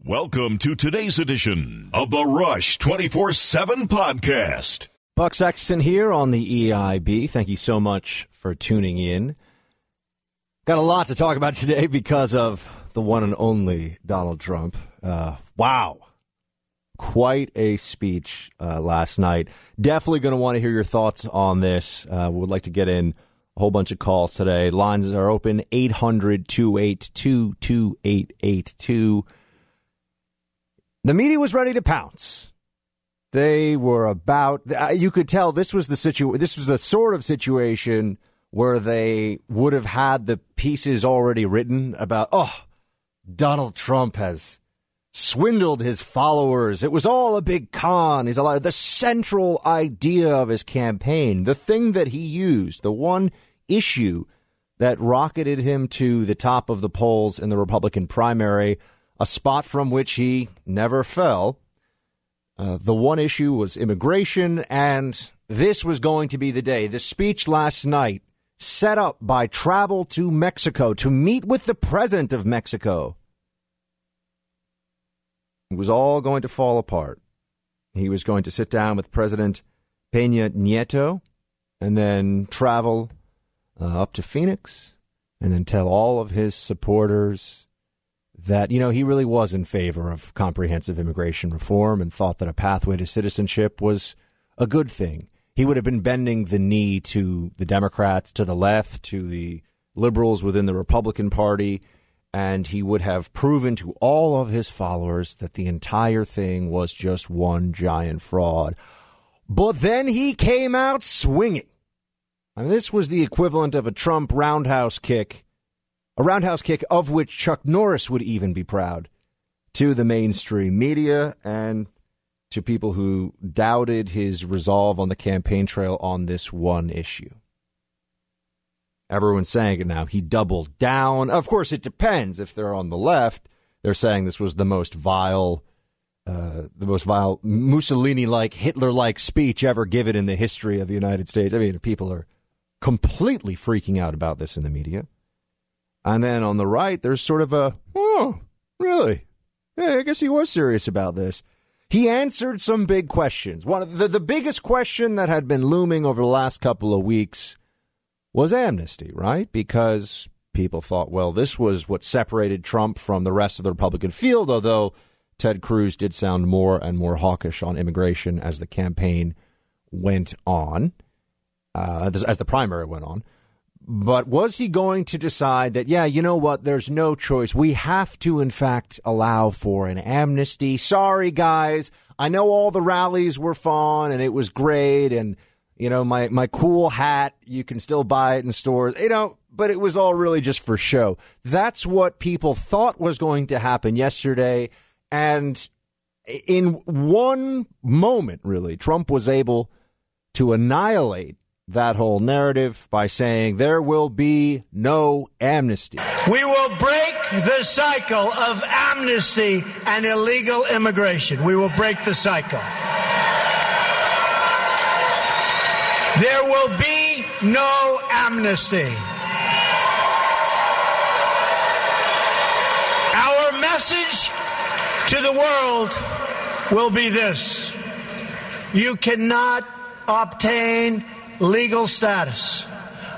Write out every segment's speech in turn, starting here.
Welcome to today's edition of the Rush 24/7 podcast. Buck Sexton here on the EIB. Thank you so much for tuning in. Got a lot to talk about today because of the one and only Donald Trump. Wow. Quite a speech last night. Definitely going to want to hear your thoughts on this. Would like to get in a whole bunch of calls today. Lines are open, 800-282-2882. The media was ready to pounce. They were about, you could tell this was the sort of situation where they would have had the pieces already written about, Donald Trump has swindled his followers. It was all a big con. He's a lot of the central idea of his campaign, the thing that he used, the one issue that rocketed him to the top of the polls in the Republican primary, a spot from which he never fell. The one issue was immigration, and this was going to be the day. The speech last night, set up by travel to Mexico to meet with the president of Mexico. It was all going to fall apart. He was going to sit down with President Peña Nieto and then travel up to Phoenix and then tell all of his supporters that, he really was in favor of comprehensive immigration reform and thought that a pathway to citizenship was a good thing. He would have been bending the knee to the Democrats, to the left, to the liberals within the Republican Party, and he would have proven to all of his followers that the entire thing was just one giant fraud. But then he came out swinging. I mean, this was the equivalent of a Trump roundhouse kick. A roundhouse kick of which Chuck Norris would even be proud, to the mainstream media and to people who doubted his resolve on the campaign trail on this one issue. Everyone's saying it now. He doubled down. Of course, it depends. If they're on the left, they're saying this was the most vile Mussolini-like, Hitler-like speech ever given in the history of the United States. I mean, people are completely freaking out about this in the media. And then on the right, there's sort of a, oh, really? Yeah, I guess he was serious about this. He answered some big questions. One of the biggest question that had been looming over the last couple of weeks was amnesty, right? Because people thought, well, this was what separated Trump from the rest of the Republican field, although Ted Cruz did sound more and more hawkish on immigration as the campaign went on, as the primary went on. But was he going to decide that, yeah, you know what, there's no choice. We have to, in fact, allow for an amnesty. Sorry, guys. I know all the rallies were fun and it was great. And, my cool hat, you can still buy it in stores, but it was all really just for show. That's what people thought was going to happen yesterday. And in one moment, really, Trump was able to annihilate that whole narrative by saying there will be no amnesty. We will break the cycle of amnesty and illegal immigration. We will break the cycle. There will be no amnesty. Our message to the world will be this: you cannot obtain legal status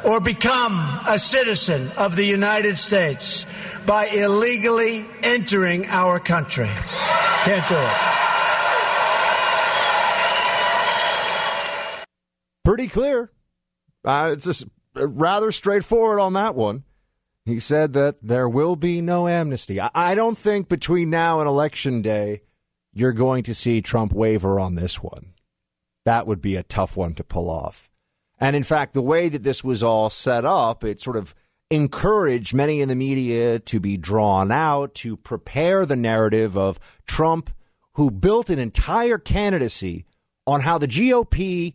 or become a citizen of the United States by illegally entering our country. Can't do it. Pretty clear. It's just rather straightforward on that one. He said that there will be no amnesty. I don't think between now and Election Day you're going to see Trump waver on this one. That would be a tough one to pull off. And in fact, the way that this was all set up, it sort of encouraged many in the media to be drawn out, to prepare the narrative of Trump, who built an entire candidacy on how the GOP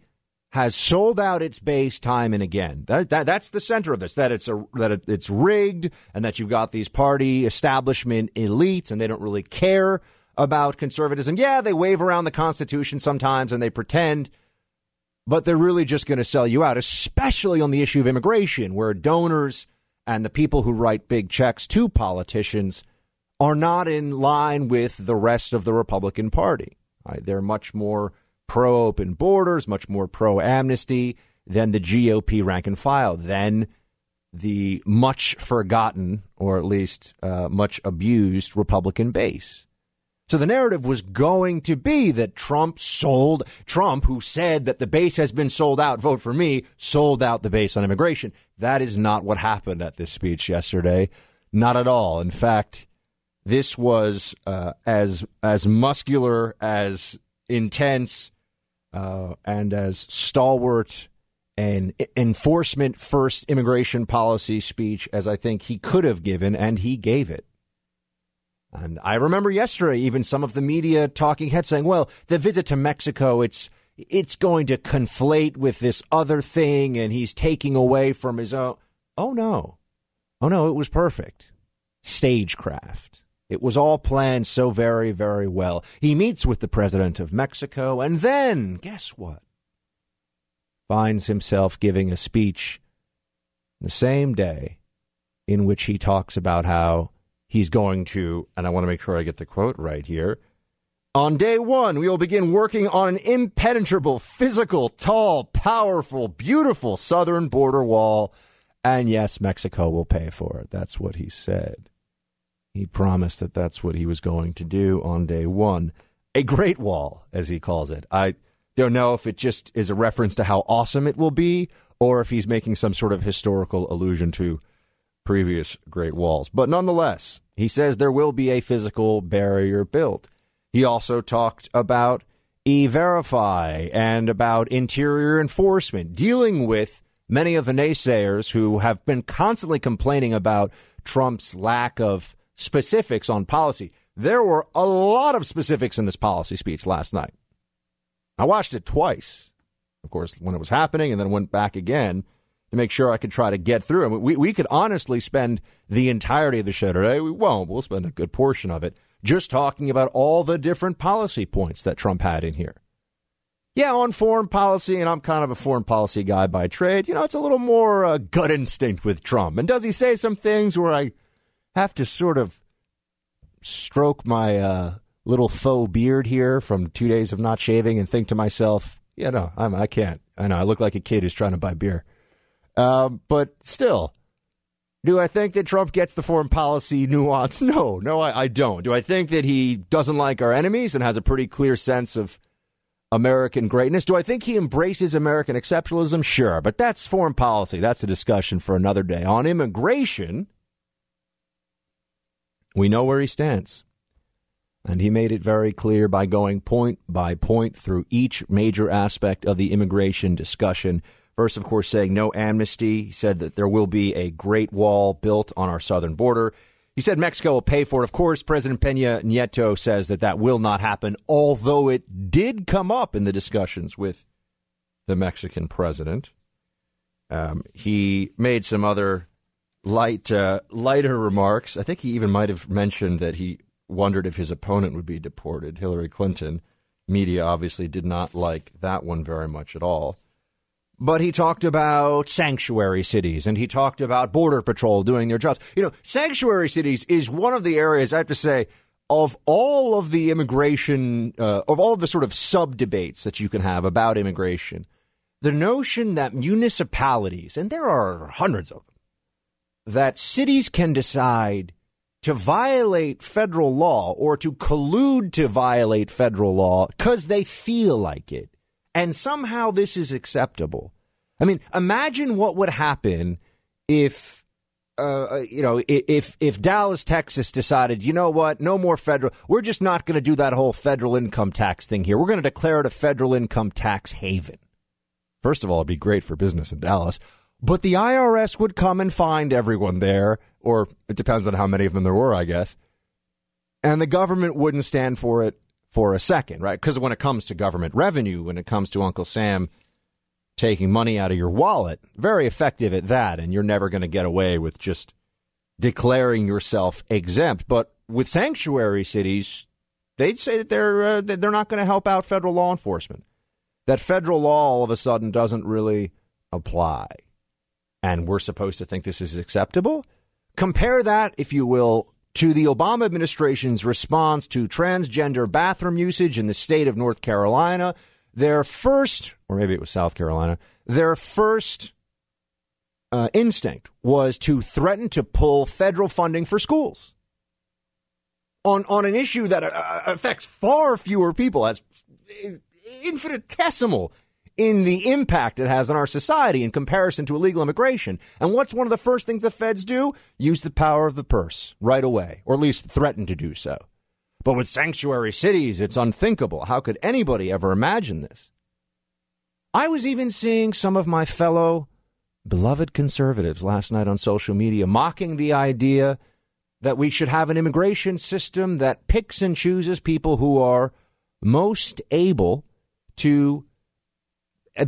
has sold out its base time and again. That's the center of this, that it's rigged and that you've got these party establishment elites and they don't really care about conservatism. Yeah, they wave around the Constitution sometimes and they pretend, but they're really just going to sell you out, especially on the issue of immigration, where donors and the people who write big checks to politicians are not in line with the rest of the Republican Party. Right? They're much more pro-open borders, much more pro-amnesty than the GOP rank and file, than the much forgotten, or at least much abused Republican base. So the narrative was going to be that Trump, who said that the base has been sold out, vote for me, sold out the base on immigration. That is not what happened at this speech yesterday. Not at all. In fact, this was as muscular, as intense, and as stalwart an enforcement-first immigration policy speech as I think he could have given, and he gave it. And I remember yesterday even some of the media talking heads saying, well, the visit to Mexico, it's going to conflate with this other thing, and he's taking away from his own. Oh, no, it was perfect. Stagecraft. It was all planned so very, very well. He meets with the president of Mexico, and then, guess what? Finds himself giving a speech the same day in which he talks about how he's going to, and I want to make sure I get the quote right here, on day one, we will begin working on an impenetrable, physical, tall, powerful, beautiful southern border wall. And yes, Mexico will pay for it. That's what he said. He promised that that's what he was going to do on day one. A great wall, as he calls it. I don't know if it just is a reference to how awesome it will be, or if he's making some sort of historical allusion to previous great walls. But nonetheless, he says there will be a physical barrier built. He also talked about E-Verify and about interior enforcement, dealing with many of the naysayers who have been constantly complaining about Trump's lack of specifics on policy. There were a lot of specifics in this policy speech last night. I watched it twice, of course, when it was happening, and then went back again to make sure I could try to get through. I mean, we could honestly spend the entirety of the show today. We won't. We'll spend a good portion of it just talking about all the different policy points that Trump had in here. Yeah, on foreign policy, and I'm kind of a foreign policy guy by trade, it's a little more gut instinct with Trump. And does he say some things where I have to sort of stroke my little faux beard here from 2 days of not shaving and think to myself, I can't. I know, I look like a kid who's trying to buy beer. But still, do I think that Trump gets the foreign policy nuance? No, I don't. Do I think that he doesn't like our enemies and has a pretty clear sense of American greatness? Do I think he embraces American exceptionalism? Sure, but that's foreign policy. That's a discussion for another day. On immigration, we know where he stands. And he made it very clear by going point by point through each major aspect of the immigration discussion. First, of course, saying no amnesty. He said that there will be a great wall built on our southern border. He said Mexico will pay for it. Of course, President Peña Nieto says that will not happen, although it did come up in the discussions with the Mexican president. He made some other lighter remarks. I think he even might have mentioned that he wondered if his opponent would be deported, Hillary Clinton. Media obviously did not like that one very much at all. But he talked about sanctuary cities, and he talked about Border Patrol doing their jobs. Sanctuary cities is one of the areas, I have to say, of all of the immigration, of all of the sort of sub-debates that you can have about immigration, the notion that municipalities, and there are hundreds of them, that cities can decide to violate federal law or to collude to violate federal law because they feel like it. And somehow this is acceptable. I mean, imagine what would happen if Dallas, Texas decided, you know what, no more federal. We're just not going to do that whole federal income tax thing here. We're going to declare it a federal income tax haven. First of all, it'd be great for business in Dallas. But the IRS would come and find everyone there, or it depends on how many of them there were, I guess. And the government wouldn't stand for it for a second, right? Because when it comes to government revenue, when it comes to Uncle Sam taking money out of your wallet, very effective at that, and you're never going to get away with just declaring yourself exempt. But with sanctuary cities, they'd say that they're not going to help out federal law enforcement. That federal law all of a sudden doesn't really apply. And we're supposed to think this is acceptable? Compare that, if you will, to the Obama administration's response to transgender bathroom usage in the state of North Carolina. Their first, or maybe it was South Carolina, their first instinct was to threaten to pull federal funding for schools on an issue that affects far fewer people, as infinitesimal in the impact it has on our society in comparison to illegal immigration. And what's one of the first things the feds do? Use the power of the purse right away, or at least threaten to do so. But with sanctuary cities, it's unthinkable. How could anybody ever imagine this? I was even seeing some of my fellow beloved conservatives last night on social media mocking the idea that we should have an immigration system that picks and chooses people who are most able to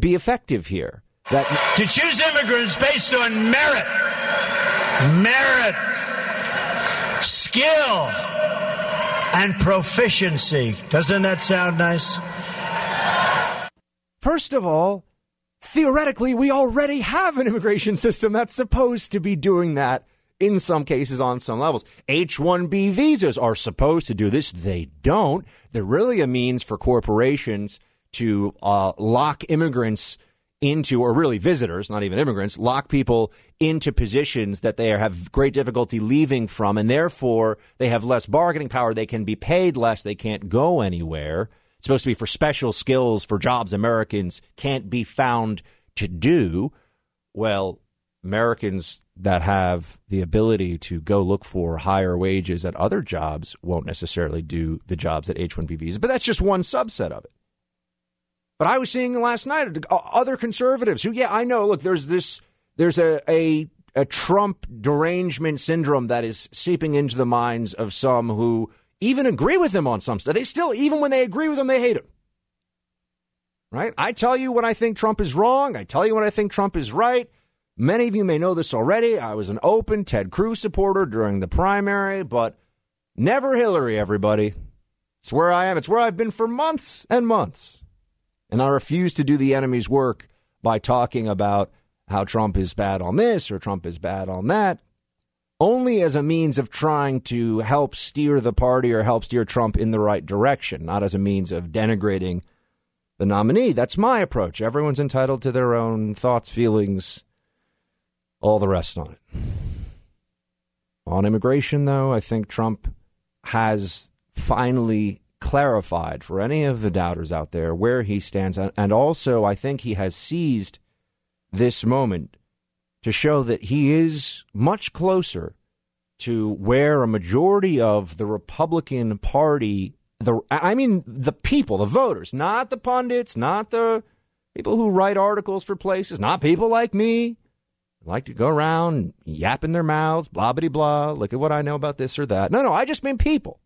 be effective here. That to choose immigrants based on merit, skill, and proficiency. Doesn't that sound nice? First of all, theoretically, we already have an immigration system that's supposed to be doing that in some cases on some levels. H-1B visas are supposed to do this. They don't. They're really a means for corporations to lock immigrants into, or really visitors, not even immigrants, lock people into positions that they have great difficulty leaving from, and therefore they have less bargaining power. They can be paid less. They can't go anywhere. It's supposed to be for special skills, for jobs Americans can't be found to do. Well, Americans that have the ability to go look for higher wages at other jobs won't necessarily do the jobs at H-1B visa. But that's just one subset of it. But I was seeing last night other conservatives who, yeah, I know, look, there's a Trump derangement syndrome that is seeping into the minds of some who even agree with him on some stuff. They still, even when they agree with him, they hate him. Right? I tell you when I think Trump is wrong. I tell you when I think Trump is right. Many of you may know this already. I was an open Ted Cruz supporter during the primary, but never Hillary, everybody. It's where I am. It's where I've been for months and months. And I refuse to do the enemy's work by talking about how Trump is bad on this or Trump is bad on that, only as a means of trying to help steer the party or help steer Trump in the right direction, not as a means of denigrating the nominee. That's my approach. Everyone's entitled to their own thoughts, feelings, all the rest on it. On immigration, though, I think Trump has finally clarified for any of the doubters out there where he stands. And also, I think he has seized this moment to show that he is much closer to where a majority of the Republican Party, the people, the voters, not the pundits, not the people who write articles for places, not people like me, like to go around yapping their mouths, blah, blah, blah, look at what I know about this or that. No, I just mean people.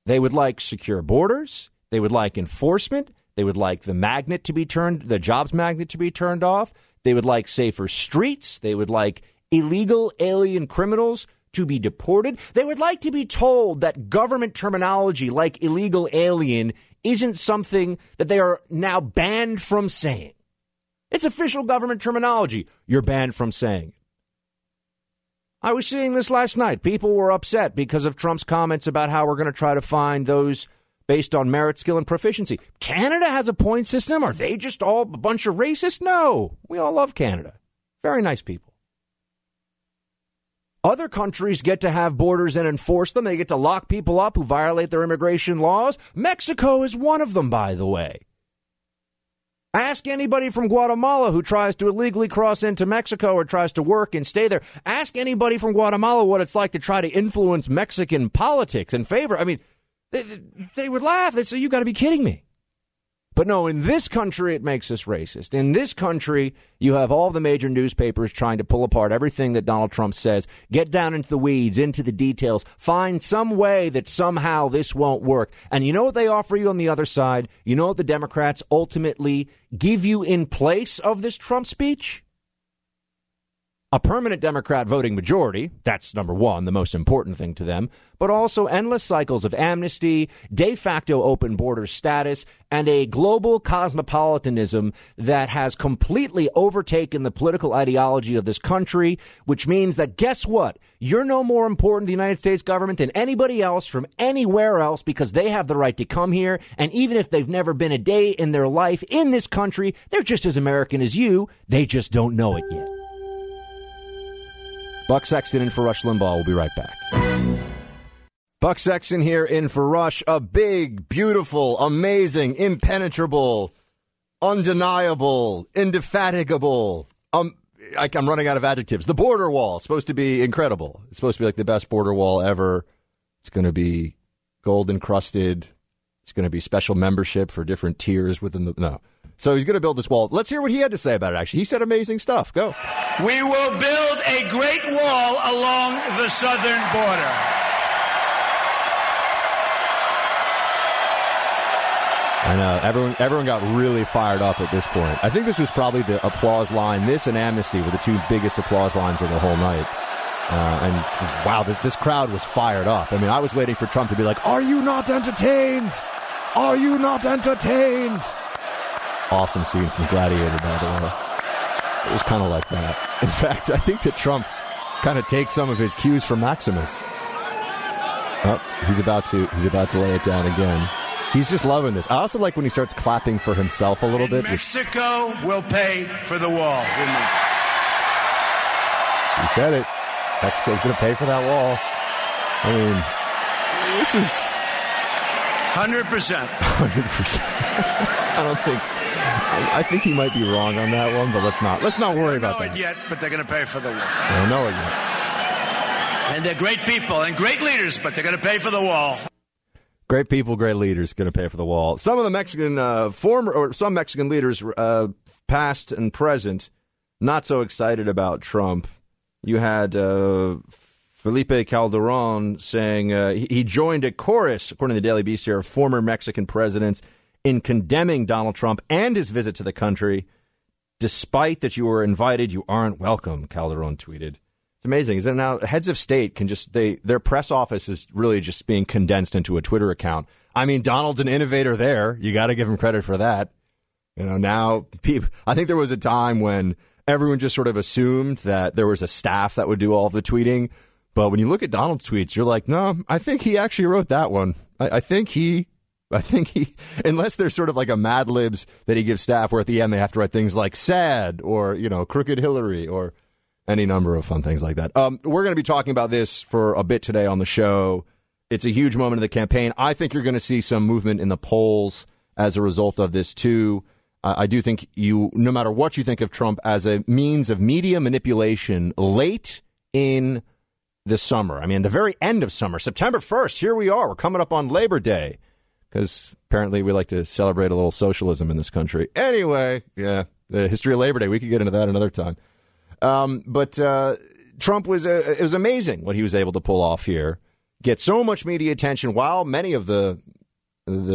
They would like secure borders. They would like enforcement. They would like the jobs magnet to be turned off. They would like safer streets. They would like illegal alien criminals to be deported. They would like to be told that government terminology like illegal alien isn't something that they are now banned from saying. It's official government terminology. You're banned from saying it. I was seeing this last night. People were upset because of Trump's comments about how we're going to try to find those based on merit, skill, and proficiency. Canada has a point system. Are they just all a bunch of racists? No. We all love Canada. Very nice people. Other countries get to have borders and enforce them. They get to lock people up who violate their immigration laws. Mexico is one of them, by the way. Ask anybody from Guatemala who tries to illegally cross into Mexico or tries to work and stay there. Ask anybody from Guatemala what it's like to try to influence Mexican politics in favor. I mean, they would laugh. They'd say, you got to be kidding me. But no, in this country, it makes us racist. In this country, you have all the major newspapers trying to pull apart everything that Donald Trump says, get down into the weeds, into the details, find some way that somehow this won't work. And you know what they offer you on the other side? You know what the Democrats ultimately give you in place of this Trump speech? a permanent Democrat voting majority. That's number one, the most important thing to them, but also endless cycles of amnesty, de facto open border status, and a global cosmopolitanism that has completely overtaken the political ideology of this country, which means that, guess what? You're no more important to the United States government than anybody else from anywhere else because they have the right to come here. And even if they've never been a day in their life in this country, they're just as American as you. They just don't know it yet. Buck Sexton in for Rush Limbaugh. We'll be right back. Buck Sexton here in for Rush. A big, beautiful, amazing, impenetrable, undeniable, indefatigable. I'm running out of adjectives. The border wall is supposed to be incredible. It's supposed to be like the best border wall ever. It's going to be gold encrusted. It's going to be special membership for different tiers within the... No. So he's going to build this wall. Let's hear what he had to say about it, actually. He said amazing stuff. Go. We will build a great wall along the southern border. I know. Everyone got really fired up at this point. I think this was probably the applause line. This and amnesty were the two biggest applause lines of the whole night. And wow, this crowd was fired up. I mean, I was waiting for Trump to be like, "Are you not entertained? Are you not entertained?" Awesome scene from Gladiator, by the way. It was kind of like that. In fact, I think that Trump kind of takes some of his cues from Maximus. Oh, he's about to lay it down again. He's just loving this. I also like when he starts clapping for himself a little bit. Mexico will pay for the wall. He said it. Mexico's going to pay for that wall. I mean, this is 100%. 100%. I think he might be wrong on that one, but let's not worry about that. They don't know it yet, but they're going to pay for the wall. They don't know it yet. And they're great people and great leaders, but they're going to pay for the wall. Great people, great leaders, going to pay for the wall. Some of the Mexican some Mexican leaders, past and present, not so excited about Trump. You had Felipe Calderon saying he joined a chorus, according to the Daily Beast here, of former Mexican presidents in condemning Donald Trump and his visit to the country. Despite that you were invited, you aren't welcome, Calderon tweeted. It's amazing, isn't it? Now, heads of state can just, their press office is really just being condensed into a Twitter account. I mean, Donald's an innovator there. You got to give him credit for that. You know, now, I think there was a time when everyone just sort of assumed that there was a staff that would do all of the tweeting. But when you look at Donald's tweets, you're like, no, I think he actually wrote that one. I think he, unless there's sort of like a Mad Libs that he gives staff where at the end they have to write things like sad or, you know, crooked Hillary or any number of fun things like that. We're going to be talking about this for a bit today on the show. It's a huge moment of the campaign. I think you're going to see some movement in the polls as a result of this, too. I do think no matter what you think of Trump as a means of media manipulation late in the summer, I mean, the very end of summer, September 1st, here we are. We're coming up on Labor Day because apparently we like to celebrate a little socialism in this country. Anyway, yeah, the history of Labor Day, we could get into that another time. But Trump it was amazing what he was able to pull off here. Get so much media attention while many of the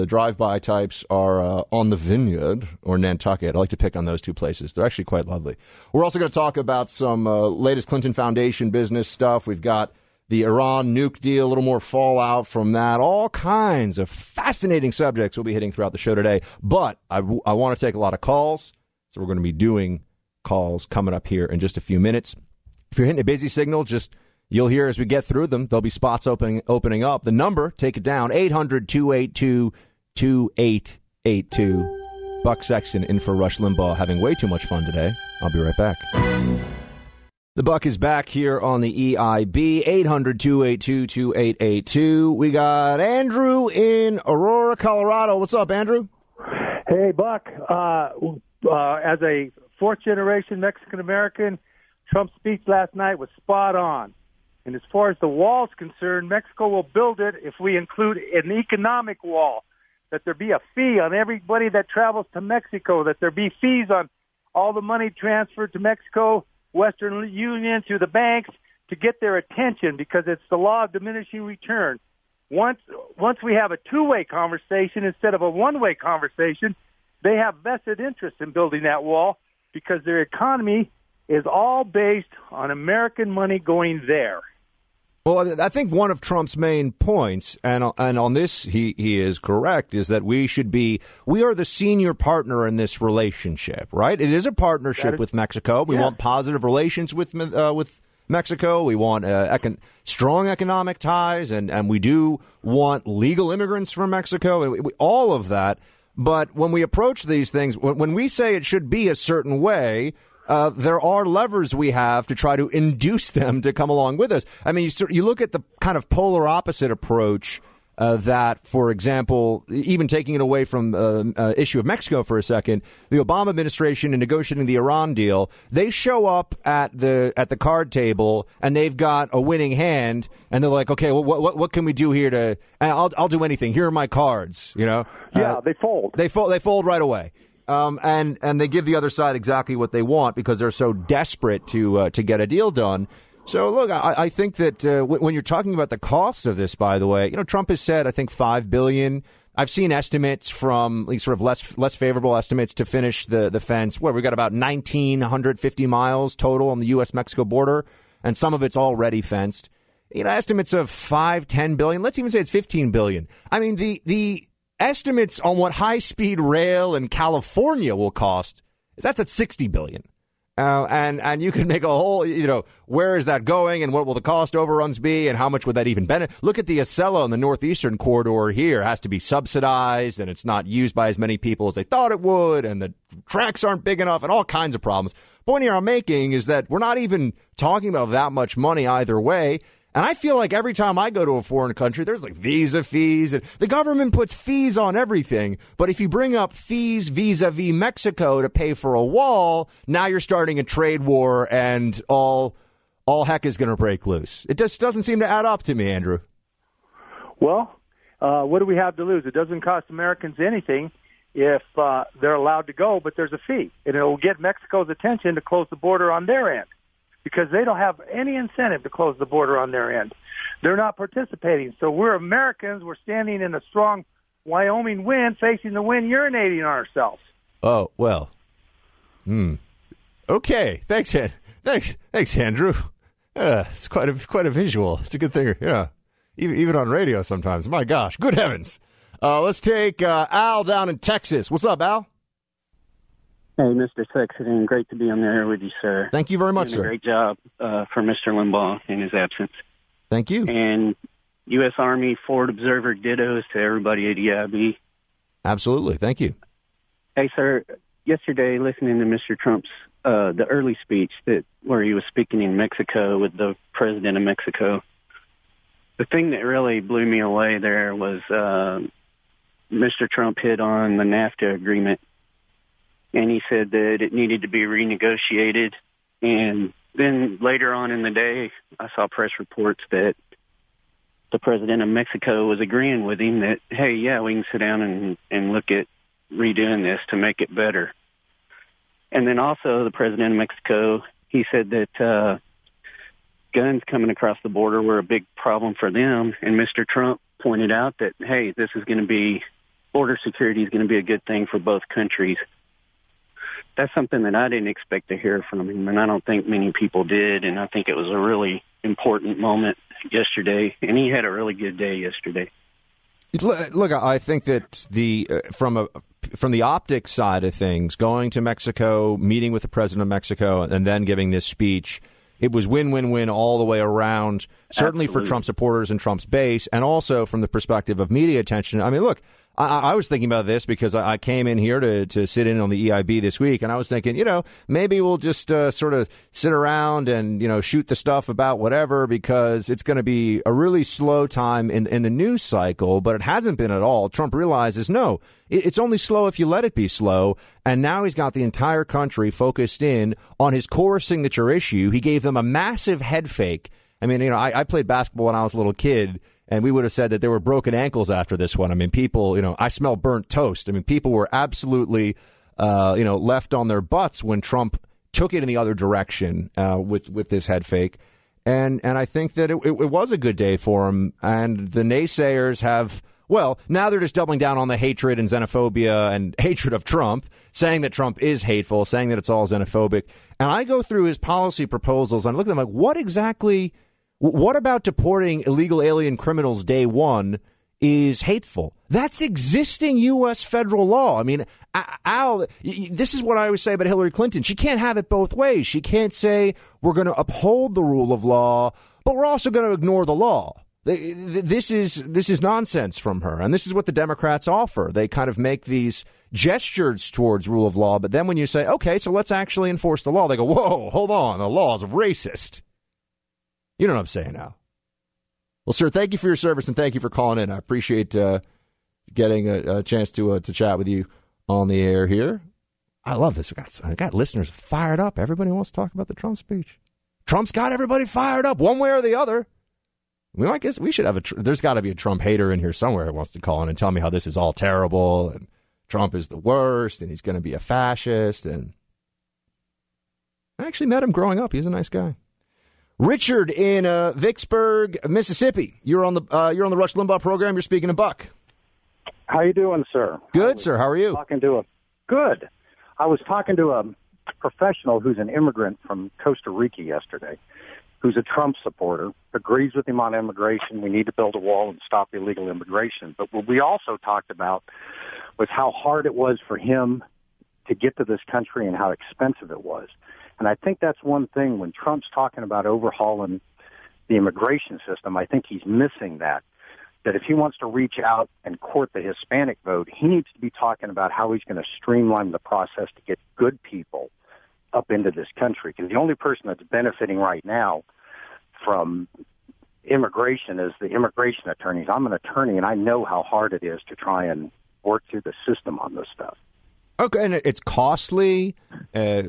drive-by types are on the Vineyard or Nantucket. I like to pick on those two places. They're actually quite lovely. We're also going to talk about some latest Clinton Foundation business stuff. We've got the Iran nuke deal, a little more fallout from that. All kinds of fascinating subjects we'll be hitting throughout the show today. But I want to take a lot of calls, so we're going to be doing calls coming up here in just a few minutes. If you're hitting a busy signal, you'll hear as we get through them. There'll be spots opening up. The number, take it down, 800-282-2882. Buck Sexton in for Rush Limbaugh, having way too much fun today. I'll be right back. The Buck is back here on the EIB, 800-282-2882. We got Andrew in Aurora, Colorado. What's up, Andrew? Hey, Buck. As a fourth-generation Mexican-American, Trump's speech last night was spot on. And as far as the wall's concerned, Mexico will build it if we include an economic wall, that there be a fee on everybody that travels to Mexico, that there be fees on all the money transferred to Mexico, Western Union, to the banks to get their attention, because it's the law of diminishing return. Once we have a two-way conversation instead of a one-way conversation, they have vested interest in building that wall because their economy is all based on American money going there. Well, I think one of Trump's main points, and on this he is correct, is that we are the senior partner in this relationship, right? It is a partnership with Mexico. We want positive relations with Mexico. We want strong economic ties, and we do want legal immigrants from Mexico, all of that. But when we approach these things, when we say it should be a certain way, there are levers we have to try to induce them to come along with us. I mean, you look at the kind of polar opposite approach that, for example, even taking it away from the issue of Mexico for a second, the Obama administration in negotiating the Iran deal, they show up at the card table and they've got a winning hand, and they're like, okay, well, what can we do here to? I'll do anything. Here are my cards. You know? Yeah, they fold. They fold right away. And they give the other side exactly what they want because they're so desperate to get a deal done. So, look, I think that when you're talking about the cost of this, by the way, Trump has said, I think, $5 billion. I've seen estimates from sort of less favorable estimates to finish the fence. We've got about 1,950 miles total on the U.S.-Mexico border, and some of it's already fenced. Estimates of $5-10 billion. Let's even say it's $15 billion. I mean, the estimates on what high-speed rail in California will cost, that's at $60 billion. And you can make a whole, where is that going and what will the cost overruns be and how much would that even benefit? Look at the Acela in the northeastern corridor here. It has to be subsidized and it's not used by as many people as they thought it would, and the tracks aren't big enough and all kinds of problems. Point here I'm making is that we're not even talking about that much money either way. And I feel like every time I go to a foreign country, there's like visa fees, and the government puts fees on everything. But if you bring up fees vis-a-vis Mexico to pay for a wall, now you're starting a trade war, and all heck is going to break loose. It just doesn't seem to add up to me, Andrew. Well, what do we have to lose? It doesn't cost Americans anything if they're allowed to go, but there's a fee, and it will get Mexico's attention to close the border on their end, because they don't have any incentive to close the border on their end. They're not participating. So we're Americans. We're standing in a strong Wyoming wind, facing the wind, urinating on ourselves. Oh, well. Okay. Thanks, Andrew. It's quite a visual. It's a good thing. Yeah. Even on radio sometimes. My gosh. Good heavens. Let's take Al down in Texas. What's up, Al? Hey, Mr. Sexton, great to be on the air with you, sir. Thank you very much, sir. Great job for Mr. Limbaugh in his absence. Thank you. And U.S. Army Forward Observer dittos to everybody at EIB. Absolutely. Thank you. Hey, sir, yesterday listening to Mr. Trump's the early speech where he was speaking in Mexico with the president of Mexico, the thing that really blew me away there was Mr. Trump hit on the NAFTA agreement. And he said that it needed to be renegotiated. And then later on in the day, I saw press reports that the president of Mexico was agreeing with him that, hey, yeah, we can sit down and look at redoing this to make it better. And then also the president of Mexico, he said that guns coming across the border were a big problem for them. And Mr. Trump pointed out that, hey, border security is going to be a good thing for both countries. That's something that I didn't expect to hear from him, and I don't think many people did, and I think it was a really important moment yesterday, and he had a really good day yesterday. Look, I think that from the optics side of things, going to Mexico, meeting with the president of Mexico, and then giving this speech, it was win-win-win all the way around, certainly for Trump supporters and Trump's base, and also from the perspective of media attention. I mean, look, I was thinking about this because I came in here to sit in on the EIB this week, and I was thinking, maybe we'll just sort of sit around and, shoot the stuff about whatever, because it's going to be a really slow time in the news cycle, but it hasn't been at all. Trump realizes, no, it's only slow if you let it be slow, and now he's got the entire country focused in on his core signature issue. He gave them a massive head fake. I mean, I played basketball when I was a little kid, and we would have said that there were broken ankles after this one. I mean, people, I smell burnt toast. I mean, people were absolutely, left on their butts when Trump took it in the other direction with this head fake. And I think that it was a good day for him. And the naysayers have Well, now they're just doubling down on the hatred and xenophobia and hatred of Trump, saying that Trump is hateful, saying that it's all xenophobic. And I go through his policy proposals and I look at them like, what about deporting illegal alien criminals day one is hateful? That's existing U.S. federal law. I mean, Al, this is what I always say about Hillary Clinton. She can't have it both ways. She can't say we're going to uphold the rule of law, but we're also going to ignore the law. This is nonsense from her, and this is what the Democrats offer. They kind of make these gestures towards rule of law, but then when you say, okay, so let's actually enforce the law, they go, whoa, hold on, the law is racist. You know what I'm saying now. Well, sir, thank you for your service, and thank you for calling in. I appreciate getting a chance to chat with you on the air here. I love this. I got listeners fired up. Everybody wants to talk about the Trump speech. Trump's got everybody fired up one way or the other. I guess we should have there's got to be a Trump hater in here somewhere who wants to call in and tell me how this is all terrible and Trump is the worst and he's going to be a fascist. And I actually met him growing up. He's a nice guy. Richard in Vicksburg, Mississippi. You're on the Rush Limbaugh program. You're speaking to Buck. How you doing, sir? Good, sir. How are you? Good. I was talking to a professional who's an immigrant from Costa Rica yesterday, who's a Trump supporter, agrees with him on immigration. We need to build a wall and stop illegal immigration. But what we also talked about was how hard it was for him to get to this country and how expensive it was. And I think that's one thing when Trump's talking about overhauling the immigration system, I think he's missing that if he wants to reach out and court the Hispanic vote, he needs to be talking about how he's going to streamline the process to get good people up into this country. Because the only person that's benefiting right now from immigration is the immigration attorneys. I'm an attorney, and I know how hard it is to try and work through the system on this stuff. Okay, and it's costly.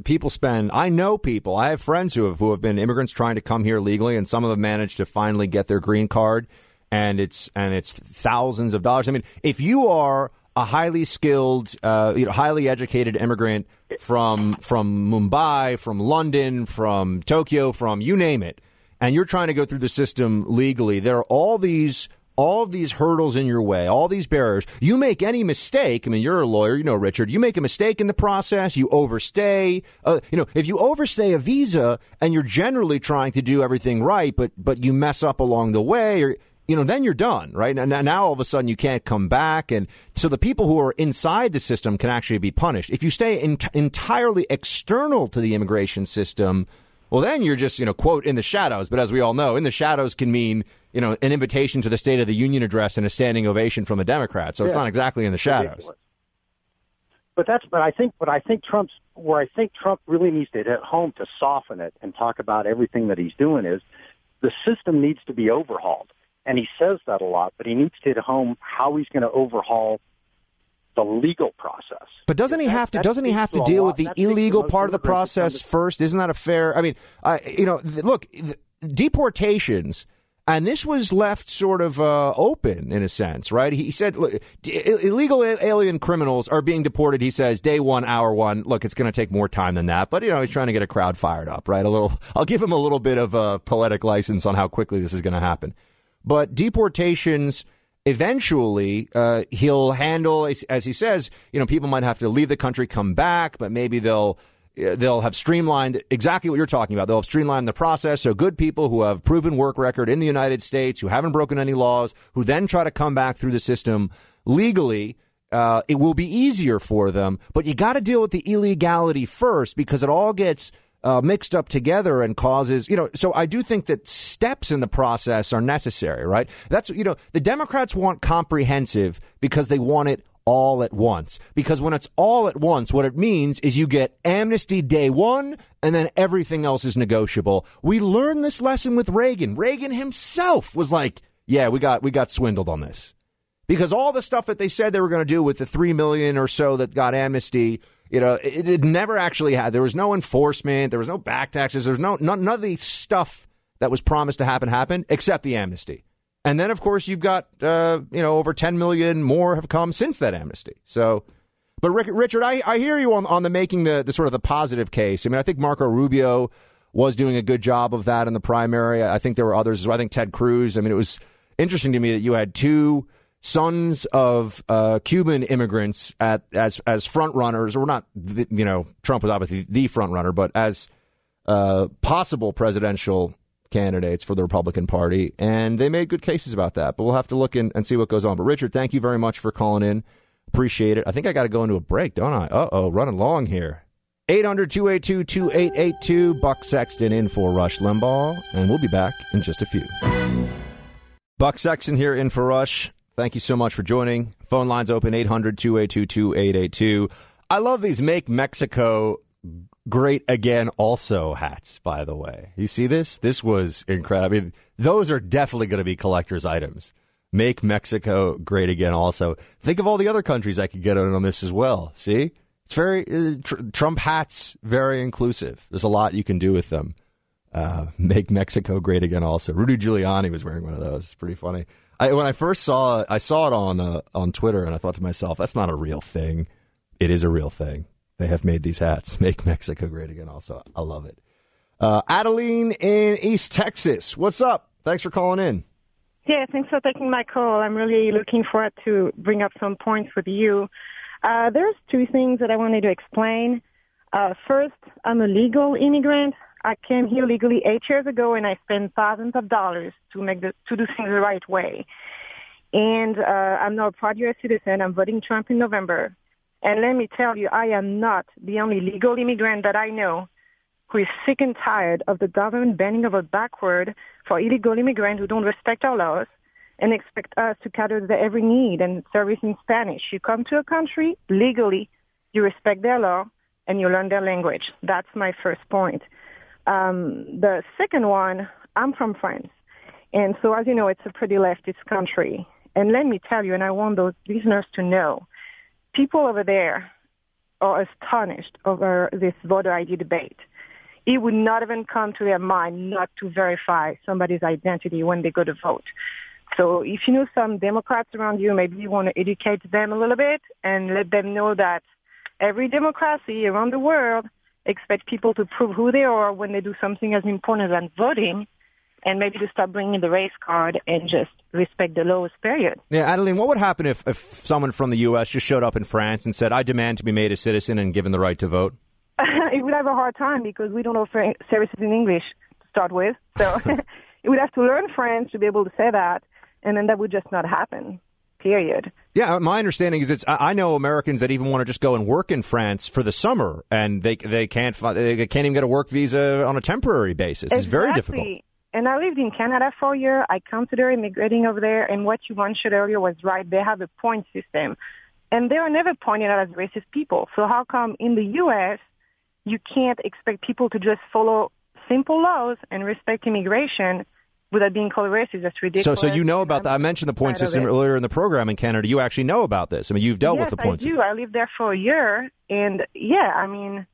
People spend. I know people. I have friends who have been immigrants trying to come here legally, and some of them managed to finally get their green card, and it's thousands of dollars. I mean, if you are a highly skilled, highly educated immigrant from Mumbai, from London, from Tokyo, from you name it, and you're trying to go through the system legally, there are all of these hurdles in your way, all these barriers. You make any mistake, I mean, you're a lawyer, you know, Richard, you make a mistake in the process, you overstay. If you overstay a visa and you're generally trying to do everything right, but you mess up along the way, or then you're done, right? Now all of a sudden you can't come back. And so the people who are inside the system can actually be punished. If you stay entirely external to the immigration system, well, then you're just, quote, in the shadows. But as we all know, in the shadows can mean, an invitation to the State of the Union address and a standing ovation from a Democrat. So it's not exactly in the shadows. But I think Trump really needs to hit home to soften it and talk about everything that he's doing is the system needs to be overhauled. And he says that a lot, but he needs to hit home how he's going to overhaul the legal process. But doesn't he have to deal with the illegal part of the process first? Isn't that a fair? I mean, look, deportations, and this was left sort of open in a sense, right? He said, look, illegal alien criminals are being deported. He says day one, hour one. Look, it's going to take more time than that, but he's trying to get a crowd fired up, right? I'll give him a little bit of a poetic license on how quickly this is going to happen. But deportations, eventually, he'll handle, as he says, people might have to leave the country, come back, but maybe they'll have streamlined exactly what you're talking about. They'll have streamlined the process. So good people who have proven work record in the United States, who haven't broken any laws, who then try to come back through the system legally, it will be easier for them. But you got to deal with the illegality first because it all gets mixed up together and causes, so I do think that steps in the process are necessary, right? That's, the Democrats want comprehensive because they want it all at once. Because when it's all at once, what it means is you get amnesty day one and then everything else is negotiable. We learned this lesson with Reagan. Reagan himself was like, yeah, we got swindled on this. Because all the stuff that they said they were going to do with the 3 million or so that got amnesty, it never actually had. There was no enforcement. There was no back taxes. There's none of the stuff that was promised to happen, except the amnesty. And then, of course, you've got, over 10 million more have come since that amnesty. So, but Richard, I hear you on the making the sort of the positive case. I mean, I think Marco Rubio was doing a good job of that in the primary. I think there were others as well. I think Ted Cruz. I mean, it was interesting to me that you had two sons of Cuban immigrants as front runners, or not, Trump was obviously the front runner, but as possible presidential candidates for the Republican Party, and they made good cases about that. But we'll have to look in and see what goes on. But Richard, thank you very much for calling in. Appreciate it. I think I got to go into a break, don't I? Running long here. 800-282-2882. Buck Sexton in for Rush Limbaugh, and we'll be back in just a few. Buck Sexton here in for Rush. Thank you so much for joining. Phone lines open, 800-282-2882. I love these Make Mexico Great Again Also hats, by the way. You see this? This was incredible. I mean, those are definitely going to be collector's items. Make Mexico Great Again Also. Think of all the other countries I could get on this as well. See? It's very Trump hats, very inclusive. There's a lot you can do with them. Make Mexico Great Again Also. Rudy Giuliani was wearing one of those. It's pretty funny. When I first saw it, I saw it on Twitter, and I thought to myself, that's not a real thing. It is a real thing. They have made these hats. Make Mexico Great Again Also. I love it. Adeline in East Texas. What's up? Thanks for calling in. Yeah, thanks for taking my call. I'm really looking forward to bring up some points with you. There's two things that I wanted to explain. First, I'm a legal immigrant. I came here legally 8 years ago, and I spent thousands of dollars to do things the right way. And I'm now a proud U.S. citizen. I'm voting Trump in November. And let me tell you, I am not the only legal immigrant that I know who is sick and tired of the government bending over backward for illegal immigrants who don't respect our laws and expect us to cater to their every need and service in Spanish. You come to a country legally, you respect their law, and you learn their language. That's my first point. The second one, I'm from France. And so, as you know, it's a pretty leftist country. And let me tell you, and I want those listeners to know, people over there are astonished over this voter ID debate. It would not even come to their mind not to verify somebody's identity when they go to vote. So if you know some Democrats around you, maybe you want to educate them a little bit and let them know that every democracy around the world expects people to prove who they are when they do something as important as voting, and maybe to stop bringing the race card and just respect the laws, period. Yeah, Adeline, what would happen if someone from the U.S. just showed up in France and said, I demand to be made a citizen and given the right to vote? It would have a hard time because we don't offer services in English to start with. So it would have to learn French to be able to say that, and then that would just not happen, period. Yeah, my understanding is I know Americans that even want to just go and work in France for the summer, and they can't even get a work visa on a temporary basis. It's very difficult. And I lived in Canada for a year. I consider immigrating over there, and what you mentioned earlier was right. They have a point system, and they are never pointed out as racist people. So how come in the U.S. you can't expect people to just follow simple laws and respect immigration without being called racist? That's ridiculous. So you know about that. I mentioned the point system earlier in the program in Canada. You actually know about this. I mean, you've dealt with the point system. Yes, I do. I lived there for a year, and I mean,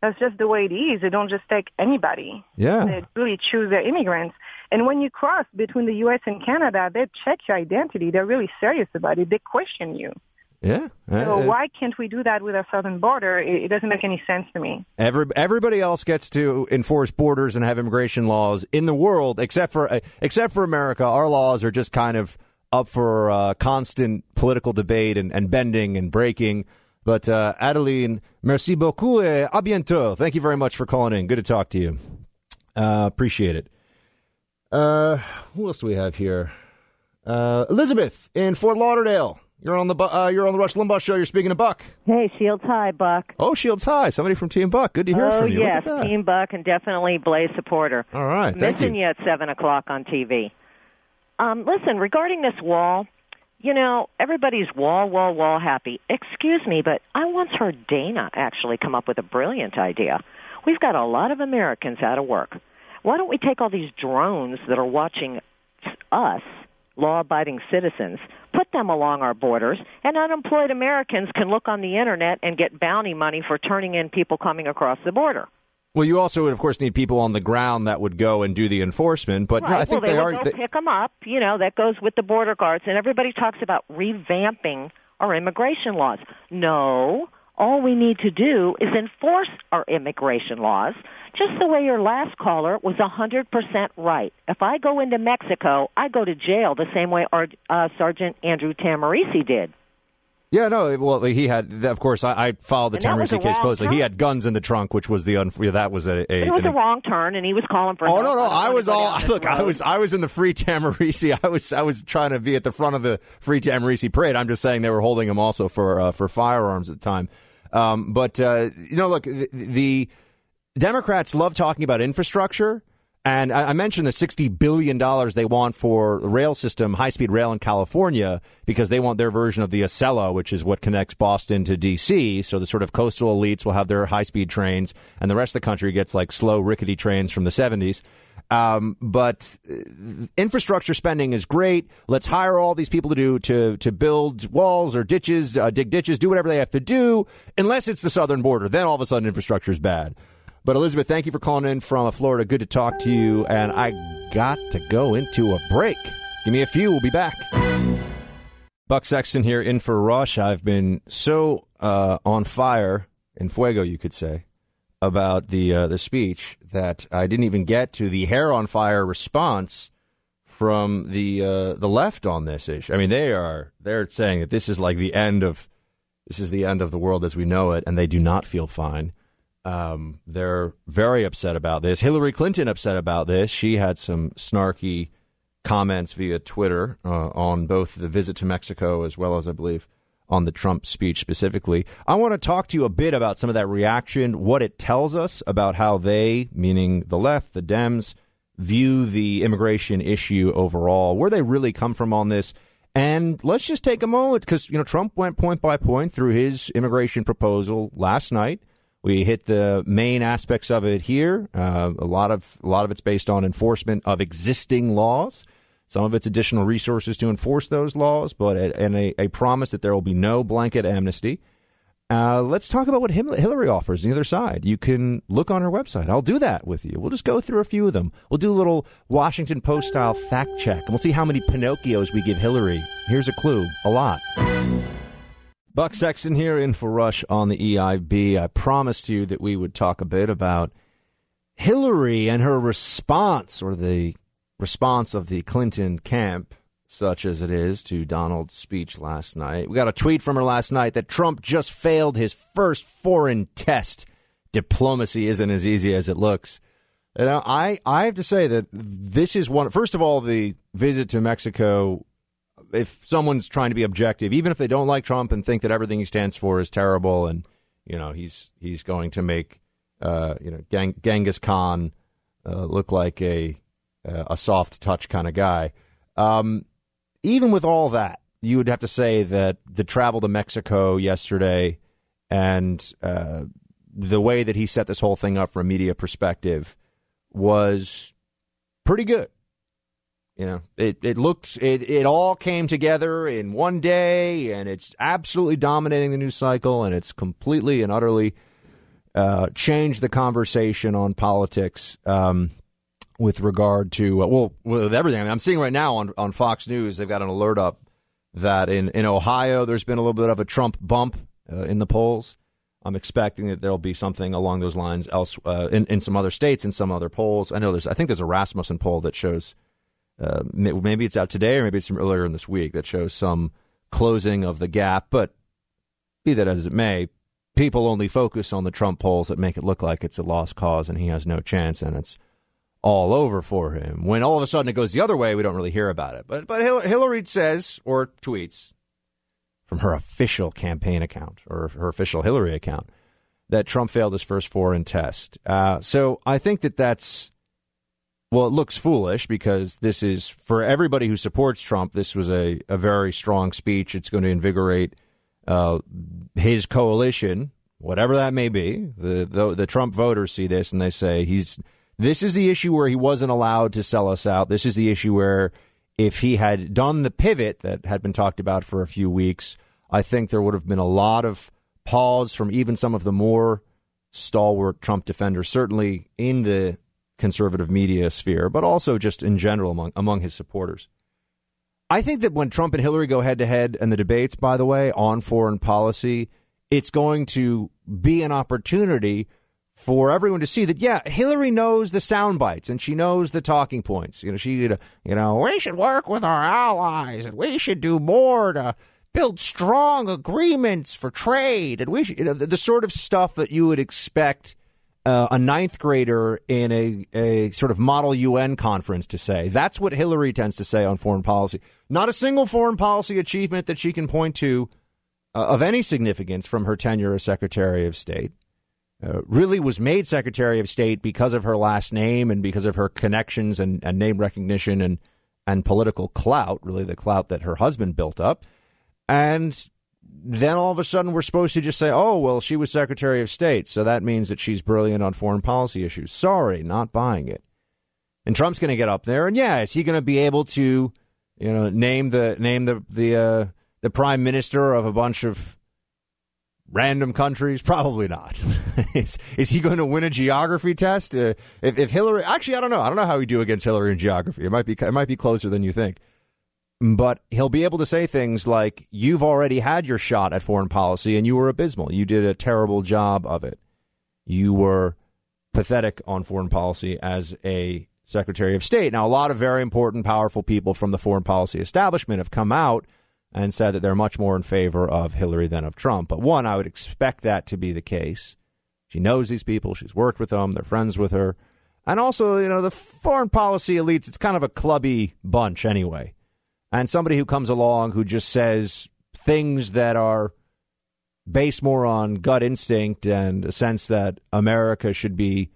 that's just the way it is. They don't just take anybody. Yeah. They really choose their immigrants. And when you cross between the U.S. and Canada, they check your identity. They're really serious about it. They question you. Yeah. So why can't we do that with our southern border? It doesn't make any sense to me. Everybody else gets to enforce borders and have immigration laws in the world, except for America. Our laws are just kind of up for constant political debate and bending and breaking. But Adeline, merci beaucoup et à bientôt. Thank you very much for calling in. Good to talk to you. Appreciate it. Who else do we have here? Elizabeth in Fort Lauderdale. You're on the Rush Limbaugh Show. You're speaking to Buck. Hey, Shields High, Buck. Oh, Shields High. Somebody from Team Buck. Good to hear from you. Oh, yes, Team Buck and definitely Blaze supporter. All right, thank you. Missing you at 7 o'clock on TV. Listen, regarding this wall, you know, everybody's wall happy. Excuse me, but I once heard Dana actually come up with a brilliant idea. We've got a lot of Americans out of work. Why don't we take all these drones that are watching us, law-abiding citizens, put them along our borders, and unemployed Americans can look on the Internet and get bounty money for turning in people coming across the border. Well, you also would, of course, need people on the ground that would go and do the enforcement. But right. No, I think they would go pick them up. You know, that goes with the border guards. And everybody talks about revamping our immigration laws. No, All we need to do is enforce our immigration laws, just the way your last caller was 100% right. If I go into Mexico, I go to jail the same way Sergeant Andrew Tamarisi did. Yeah, no, well, he had, of course, I followed the Tamarisi case closely. He had guns in the trunk, which was that was a it was a wrong turn, and he was calling for help. No, I was in the Free Tamarisi. I was trying to be at the front of the Free Tamarisi parade. I'm just saying they were holding him also for firearms at the time. But look, the Democrats love talking about infrastructure. And I mentioned the $60 billion they want for the rail system, high-speed rail in California, because they want their version of the Acela, which is what connects Boston to D.C. So the sort of coastal elites will have their high-speed trains, and the rest of the country gets like slow, rickety trains from the 70s. But infrastructure spending is great. Let's hire all these people to build walls or ditches, dig ditches, do whatever they have to do, unless it's the southern border. Then all of a sudden infrastructure is bad. But, Elizabeth, thank you for calling in from Florida. Good to talk to you. And I got to go into a break. Give me a few. We'll be back. Buck Sexton here in for Rush. I've been so on fire, en fuego, you could say, about the speech that I didn't even get to the hair on fire response from the left on this issue. I mean, they're saying that this is like the end of the world as we know it, and they do not feel fine. They're very upset about this. Hillary Clinton upset about this. She had some snarky comments via Twitter on both the visit to Mexico as well as, I believe, on the Trump speech specifically. I want to talk to you a bit about some of that reaction, what it tells us about how they, meaning the left, the Dems, view the immigration issue overall, where they really come from on this. And let's just take a moment because, Trump went point by point through his immigration proposal last night. We hit the main aspects of it here. A lot of it's based on enforcement of existing laws. Some of it's additional resources to enforce those laws, but a promise that there will be no blanket amnesty. Let's talk about what Hillary offers on the other side. You can look on her website. I'll do that with you. We'll just go through a few of them. We'll do a little Washington Post-style fact check, and we'll see how many Pinocchios we give Hillary. Here's a clue. A lot. Buck Sexton here in for Rush on the EIB. I promised you that we would talk a bit about Hillary and her response, or the response of the Clinton camp, such as it is, to Donald's speech last night. We got a tweet from her last night that Trump just failed his first foreign test. Diplomacy isn't as easy as it looks. I have to say that this is one. First of all, the visit to Mexico, if someone's trying to be objective, even if they don't like Trump and think that everything he stands for is terrible and, he's going to make, Genghis Khan look like a soft touch kind of guy. Even with all that, you would have to say that the travel to Mexico yesterday and the way that he set this whole thing up from a media perspective was pretty good. It all came together in one day, and it's absolutely dominating the news cycle, and it's completely and utterly changed the conversation on politics with regard to, with everything. I mean, I'm seeing right now on Fox News, they've got an alert up that in Ohio, there's been a little bit of a Trump bump in the polls. I'm expecting that there'll be something along those lines else in some other states, in some other polls. I think there's a Rasmussen poll that shows, maybe it's out today or maybe it's from earlier in this week, that shows some closing of the gap. But be that as it may, people only focus on the Trump polls that make it look like it's a lost cause and he has no chance and it's all over for him. When all of a sudden it goes the other way, we don't really hear about it. But Hillary says, or tweets from her official campaign account or her official Hillary account, that Trump failed his first foreign test. So I think that's, well, it looks foolish because this is, for everybody who supports Trump, this was a very strong speech. It's going to invigorate his coalition, whatever that may be. The Trump voters see this and they say this is the issue where he wasn't allowed to sell us out. This is the issue where if he had done the pivot that had been talked about for a few weeks, I think there would have been a lot of pause from even some of the more stalwart Trump defenders, certainly in the conservative media sphere, but also just in general among his supporters. I think that when Trump and Hillary go head-to-head, and the debates, by the way, on foreign policy it's going to be an opportunity for everyone to see that, yeah, Hillary knows the sound bites and she knows the talking points. We should work with our allies and we should do more to build strong agreements for trade. And we should, the sort of stuff that you would expect a ninth grader in a sort of model UN conference to say. That's what Hillary tends to say on foreign policy. Not a single foreign policy achievement that she can point to of any significance from her tenure as Secretary of State. Really was made Secretary of State because of her last name and because of her connections and name recognition and political clout, really the clout that her husband built up. And then all of a sudden we're supposed to just say, oh, well, she was Secretary of State, so that means that she's brilliant on foreign policy issues. Sorry, not buying it. And Trump's going to get up there, and yeah, is he going to be able to, name the prime minister of a bunch of random countries? Probably not. Is he going to win a geography test? If Hillary, actually, I don't know. I don't know how he do against Hillary in geography. It might be closer than you think. But he'll be able to say things like, you've already had your shot at foreign policy and you were abysmal. You did a terrible job of it. You were pathetic on foreign policy as a Secretary of State. Now, a lot of very important, powerful people from the foreign policy establishment have come out and said that they're much more in favor of Hillary than of Trump. But one, I would expect that to be the case. She knows these people. She's worked with them. They're friends with her. And also, the foreign policy elites, it's kind of a clubby bunch anyway. And somebody who comes along who just says things that are based more on gut instinct and a sense that America should be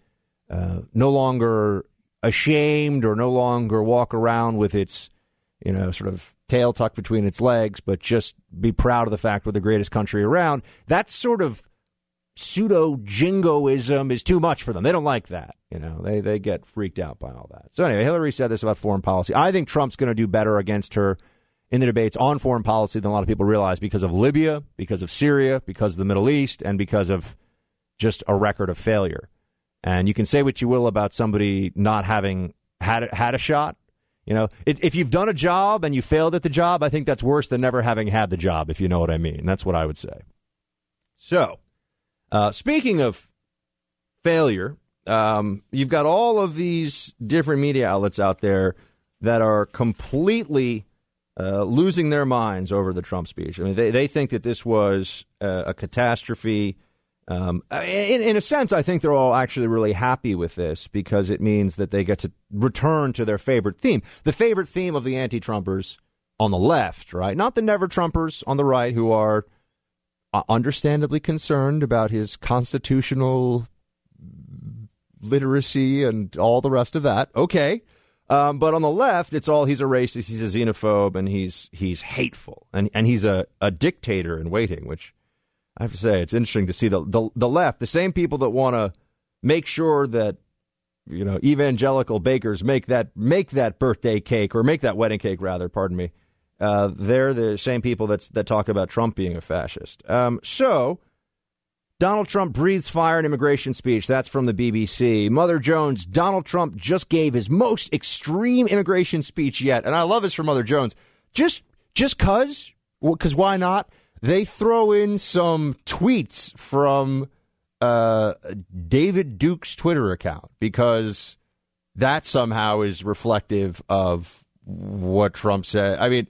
no longer ashamed or no longer walk around with its, sort of tail tucked between its legs, but just be proud of the fact we're the greatest country around. That sort of pseudo-jingoism is too much for them. They don't like that. They get freaked out by all that. So anyway, Hillary said this about foreign policy. I think Trump's going to do better against her in the debates on foreign policy than a lot of people realize because of Libya, because of Syria, because of the Middle East, and because of just a record of failure. And you can say what you will about somebody not having had a shot. If you've done a job and you failed at the job, I think that's worse than never having had the job, if you know what I mean. That's what I would say. So, speaking of failure, you've got all of these different media outlets out there that are completely losing their minds over the Trump speech. I mean, they think that this was a catastrophe. In a sense, I think they're all actually really happy with this because it means that they get to return to their favorite theme, the favorite theme of the anti-Trumpers on the left, right? Not the never-Trumpers on the right who are understandably concerned about his constitutional literacy and all the rest of that. Okay. But on the left, it's all he's a racist, he's a xenophobe, and he's hateful. And he's a dictator in waiting, which I have to say, it's interesting to see the left, the same people that want to make sure that, evangelical bakers make that birthday cake or make that wedding cake, rather, pardon me. They're the same people that talk about Trump being a fascist. So Donald Trump breathes fire in immigration speech. That's from the BBC. Mother Jones, Donald Trump just gave his most extreme immigration speech yet. And I love this from Mother Jones. Just because why not? They throw in some tweets from David Duke's Twitter account because that somehow is reflective of what Trump said. I mean,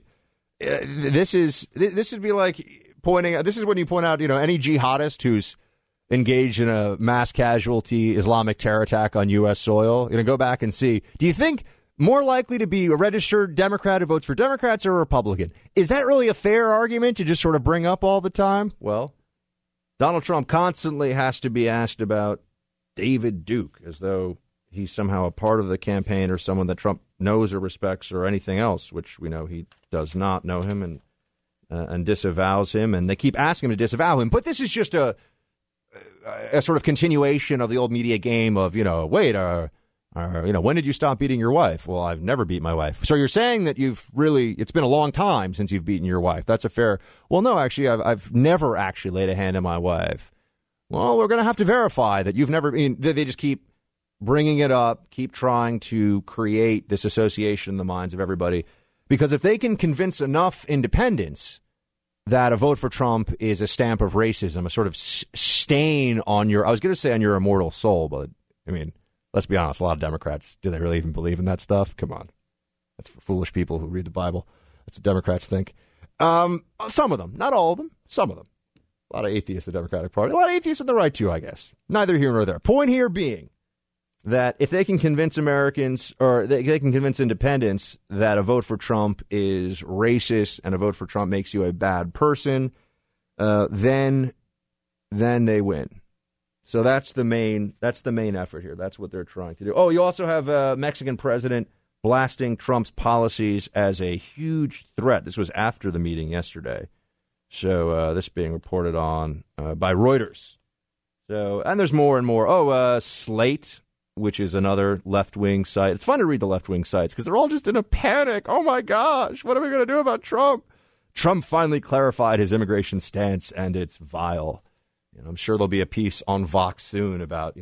this would be like pointing out. This is when you point out, any jihadist who's engaged in a mass casualty Islamic terror attack on U.S. soil. Go back and see. Do you think more likely to be a registered Democrat who votes for Democrats or a Republican? Is that really a fair argument to just sort of bring up all the time? Well, Donald Trump constantly has to be asked about David Duke as though he's somehow a part of the campaign or someone that Trump knows or respects or anything else, which we know he does not know him and disavows him. And they keep asking him to disavow him. But this is just a sort of continuation of the old media game of, when did you stop beating your wife? Well, I've never beat my wife. So you're saying that it's been a long time since you've beaten your wife. That's a fair. Well, no, actually, I've never actually laid a hand on my wife. Well, we're going to have to verify that you've never been. They just keep bringing it up, keep trying to create this association in the minds of everybody. Because if they can convince enough independents that a vote for Trump is a stamp of racism, a sort of stain on your, I was going to say on your immortal soul, but I mean, let's be honest, a lot of Democrats, do they really even believe in that stuff? Come on. That's for foolish people who read the Bible. That's what Democrats think. Some of them, not all of them, some of them. A lot of atheists in the Democratic Party, a lot of atheists in the right too, I guess. Neither here nor there. Point here being that if they can convince Americans, or they can convince independents that a vote for Trump is racist and a vote for Trump makes you a bad person, then they win. So that's the main effort here. That's what they're trying to do. Oh, you also have a Mexican president blasting Trump's policies as a huge threat. This was after the meeting yesterday. So this being reported on by Reuters. So, and there's more and more. Slate, which is another left-wing site. It's fun to read the left-wing sites because they're all just in a panic. Oh, my gosh, what are we going to do about Trump? Trump finally clarified his immigration stance, and it's vile. I'm sure there'll be a piece on Vox soon about,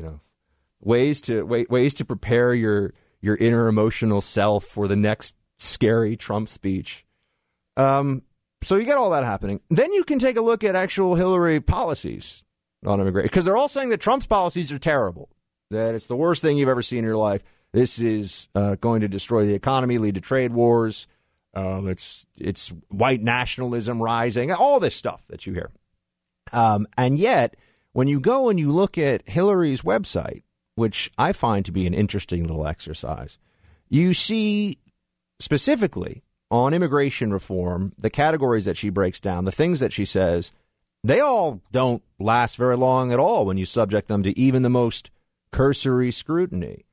ways to prepare your inner emotional self for the next scary Trump speech. So you get all that happening. Then you can take a look at actual Hillary policies on immigration, because they're all saying that Trump's policies are terrible, that it's the worst thing you've ever seen in your life. This is going to destroy the economy, lead to trade wars. It's white nationalism rising, all this stuff that you hear. And yet, when you go and you look at Hillary's website, which I find to be an interesting little exercise, you see specifically on immigration reform, the categories that she breaks down, the things that she says, they all don't last very long at all when you subject them to even the most cursory scrutiny.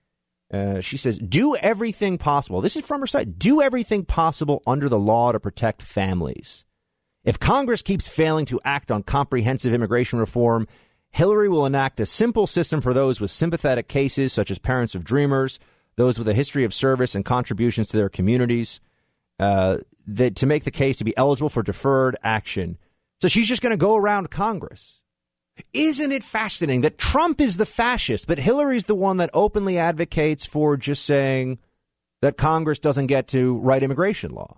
She says, do everything possible. This is from her site. Do everything possible under the law to protect families. If Congress keeps failing to act on comprehensive immigration reform, Hillary will enact a simple system for those with sympathetic cases, such as parents of dreamers, those with a history of service and contributions to their communities, to make the case to be eligible for deferred action. So she's just going to go around Congress. Isn't it fascinating that Trump is the fascist, but Hillary's the one that openly advocates for just saying that Congress doesn't get to write immigration law?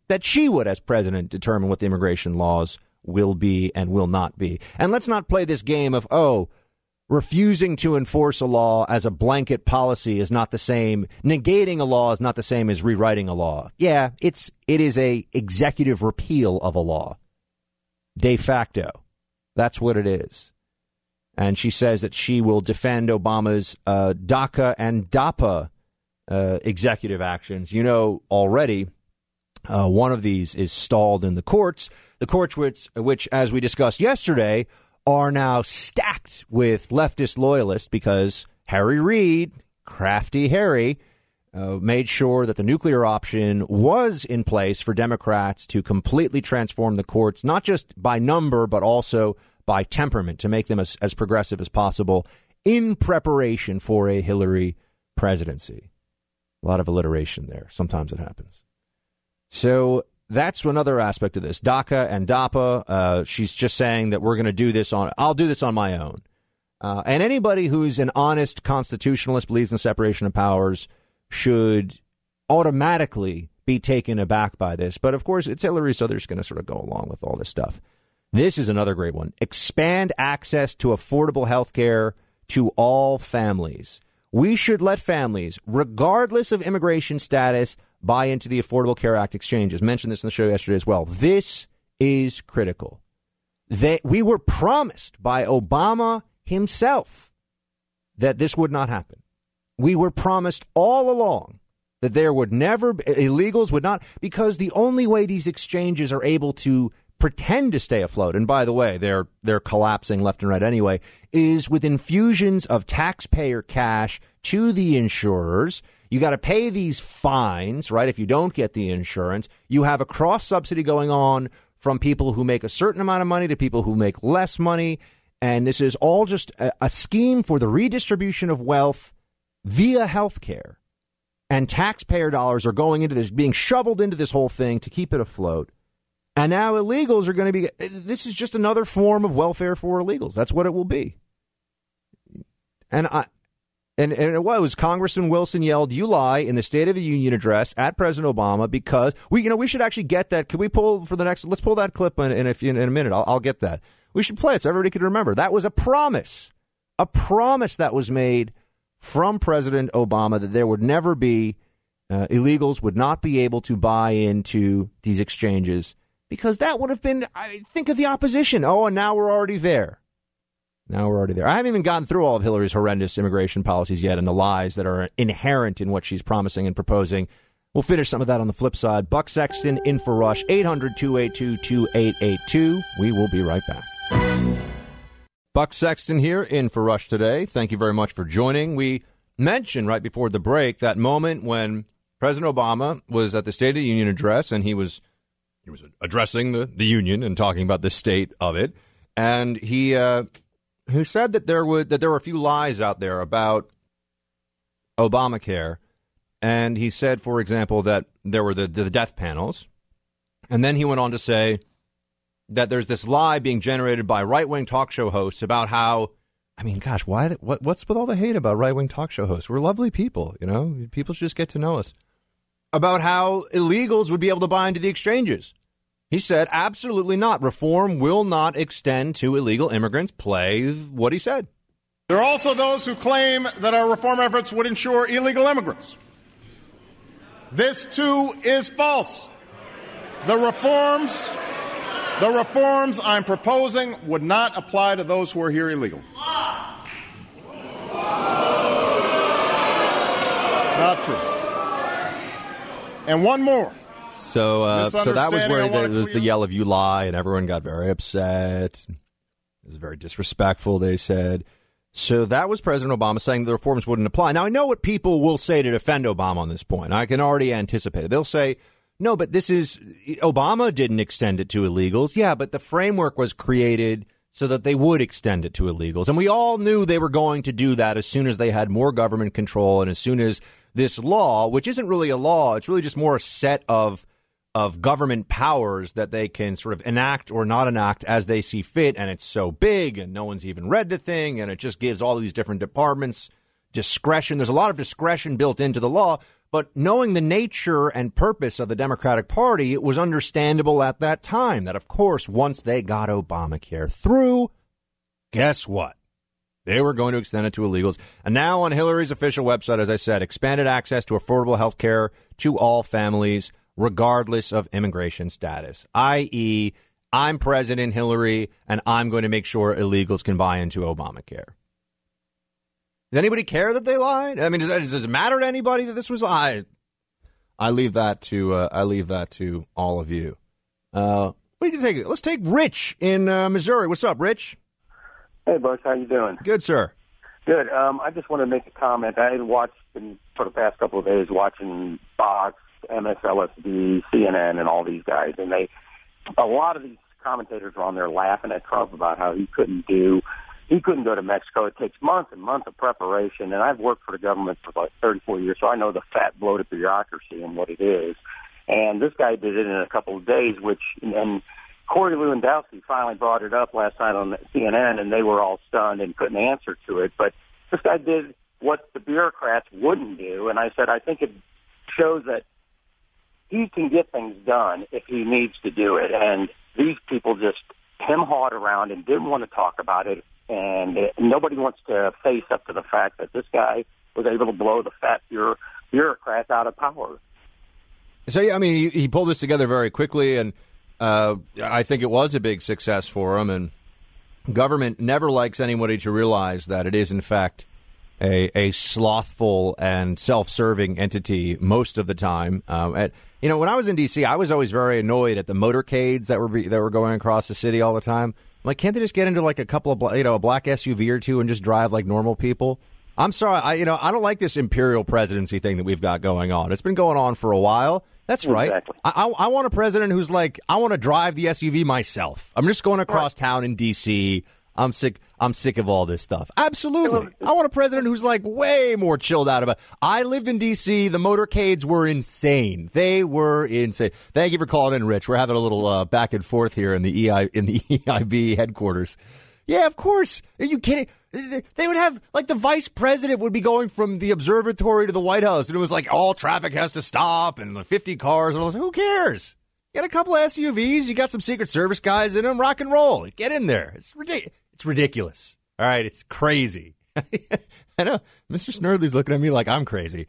That she would, as president, determine what the immigration laws will be and will not be. And let's not play this game of, refusing to enforce a law as a blanket policy is not the same. Negating a law is not the same as rewriting a law. Yeah, it is a executive repeal of a law. De facto. That's what it is. And she says that she will defend Obama's DACA and DAPA executive actions. Already one of these is stalled in the courts. The courts which, as we discussed yesterday, are now stacked with leftist loyalists because Harry Reid, crafty Harry, made sure that the nuclear option was in place for Democrats to completely transform the courts, not just by number, but also by temperament, to make them as progressive as possible in preparation for a Hillary presidency. A lot of alliteration there. Sometimes it happens. So that's another aspect of this. DACA and DAPA, she's just saying that we're going to do this I'll do this on my own. And anybody who's an honest constitutionalist, believes in separation of powers, should automatically be taken aback by this. But of course, it's Hillary, so they're just going to sort of go along with all this stuff. This is another great one. Expand access to affordable health care to all families. We should let families, regardless of immigration status, buy into the Affordable Care Act exchanges. Mentioned this in the show yesterday as well. This is critical. We were promised by Obama himself that this would not happen. We were promised all along that illegals would not, because the only way these exchanges are able to pretend to stay afloat, and by the way, they're collapsing left and right anyway, is with infusions of taxpayer cash to the insurers. You got to pay these fines, right? If you don't get the insurance, you have a cross subsidy going on from people who make a certain amount of money to people who make less money. And this is all just a scheme for the redistribution of wealth via health care. And taxpayer dollars are going into this, being shoveled into this whole thing to keep it afloat. And now illegals are going to be, this is just another form of welfare for illegals. That's what it will be. And And it was Congressman Wilson yelled, "You lie," in the State of the Union address at President Obama, because we should actually get that. Can we pull for the next? Let's pull that clip in a minute. I'll get that. We should play it so everybody can remember. That was a promise that was made from President Obama that there would never be illegals would not be able to buy into these exchanges, because that would have been, I think of the opposition. Oh, and now we're already there. I haven't even gotten through all of Hillary's horrendous immigration policies yet and the lies that are inherent in what she's promising and proposing. We'll finish some of that on the flip side. Buck Sexton in for Rush, 800-282-2882. We will be right back. Buck Sexton here in for Rush today. Thank you very much for joining. We mentioned right before the break that moment when President Obama was at the State of the Union address, and he was addressing the union and talking about the state of it, and he said that there were a few lies out there about Obamacare, and he said, for example, that there were the death panels, and then he went on to say that there's this lie being generated by right-wing talk show hosts about how, I mean, gosh, what's with all the hate about right-wing talk show hosts? We're lovely people, people should just get to know us. About how illegals would be able to buy into the exchanges. He said, absolutely not. Reform will not extend to illegal immigrants. Play what he said. There are also those who claim that our reform efforts would ensure illegal immigrants. This, too, is false. The reforms I'm proposing would not apply to those who are here illegally. It's not true. And one more. So that was where there was the yell of "you lie," and everyone got very upset. It was very disrespectful, they said. So that was President Obama saying the reforms wouldn't apply. Now, I know what people will say to defend Obama on this point. I can already anticipate it. They'll say, no, but Obama didn't extend it to illegals. Yeah, but the framework was created so that they would extend it to illegals. And we all knew they were going to do that as soon as they had more government control and as soon as this law, which isn't really a law, it's really just more a set of government powers that they can sort of enact or not enact as they see fit. And it's so big and no one's even read the thing. And it just gives all these different departments discretion. There's a lot of discretion built into the law. But knowing the nature and purpose of the Democratic Party, it was understandable at that time that, of course, once they got Obamacare through, guess what? They were going to extend it to illegals. And now on Hillary's official website, as I said, expanded access to affordable health care to all families, regardless of immigration status, i.e., I'm President Hillary, and I'm going to make sure illegals can buy into Obamacare. Does anybody care that they lied? I mean, does it matter to anybody that this was I leave that to all of you. We can take it. Let's take Rich in Missouri. What's up, Rich? Hey, Buck, how you doing? Good, sir. Good. I just want to make a comment. I had watched for the past couple of days watching Fox, MSLSD, CNN, and all these guys, and a lot of these commentators were on there laughing at Trump about how he couldn't go to Mexico. It takes months and months of preparation, and I've worked for the government for about 34 years, so I know the fat, bloated bureaucracy and what it is. And this guy did it in a couple of days, and Corey Lewandowski finally brought it up last night on CNN, and they were all stunned and couldn't answer to it. But this guy did what the bureaucrats wouldn't do, and I said I think it shows that he can get things done if he needs to do it. And these people just hem-hawed around and didn't want to talk about it, and nobody wants to face up to the fact that this guy was able to blow the fat bureaucrats out of power. So, yeah, I mean, he pulled this together very quickly, and I think it was a big success for him. And government never likes anybody to realize that it is, in fact, a slothful and self-serving entity most of the time. When I was in D.C., I was always very annoyed at the motorcades that were going across the city all the time. I'm like, can't they just get into like a couple of a black SUV or two and just drive like normal people? I'm sorry, I don't like this imperial presidency thing that we've got going on. It's been going on for a while. That's right. Exactly. I want a president who's like, I want to drive the SUV myself. I'm just going across town in D.C. I'm sick of all this stuff. Absolutely. I want a president who's like way more chilled out about it. I lived in D.C. The motorcades were insane. They were insane. Thank you for calling in, Rich. We're having a little back and forth here in the EIB headquarters. Yeah, of course. Are you kidding? They would have, like, the vice president would be going from the observatory to the White House, and it was like all traffic has to stop and the 50 cars. And I was like, who cares? You got a couple of SUVs, you got some Secret Service guys in them, rock and roll. Get in there. It's ridiculous. All right, it's crazy. I know. Mr. Snerdley's looking at me like I'm crazy.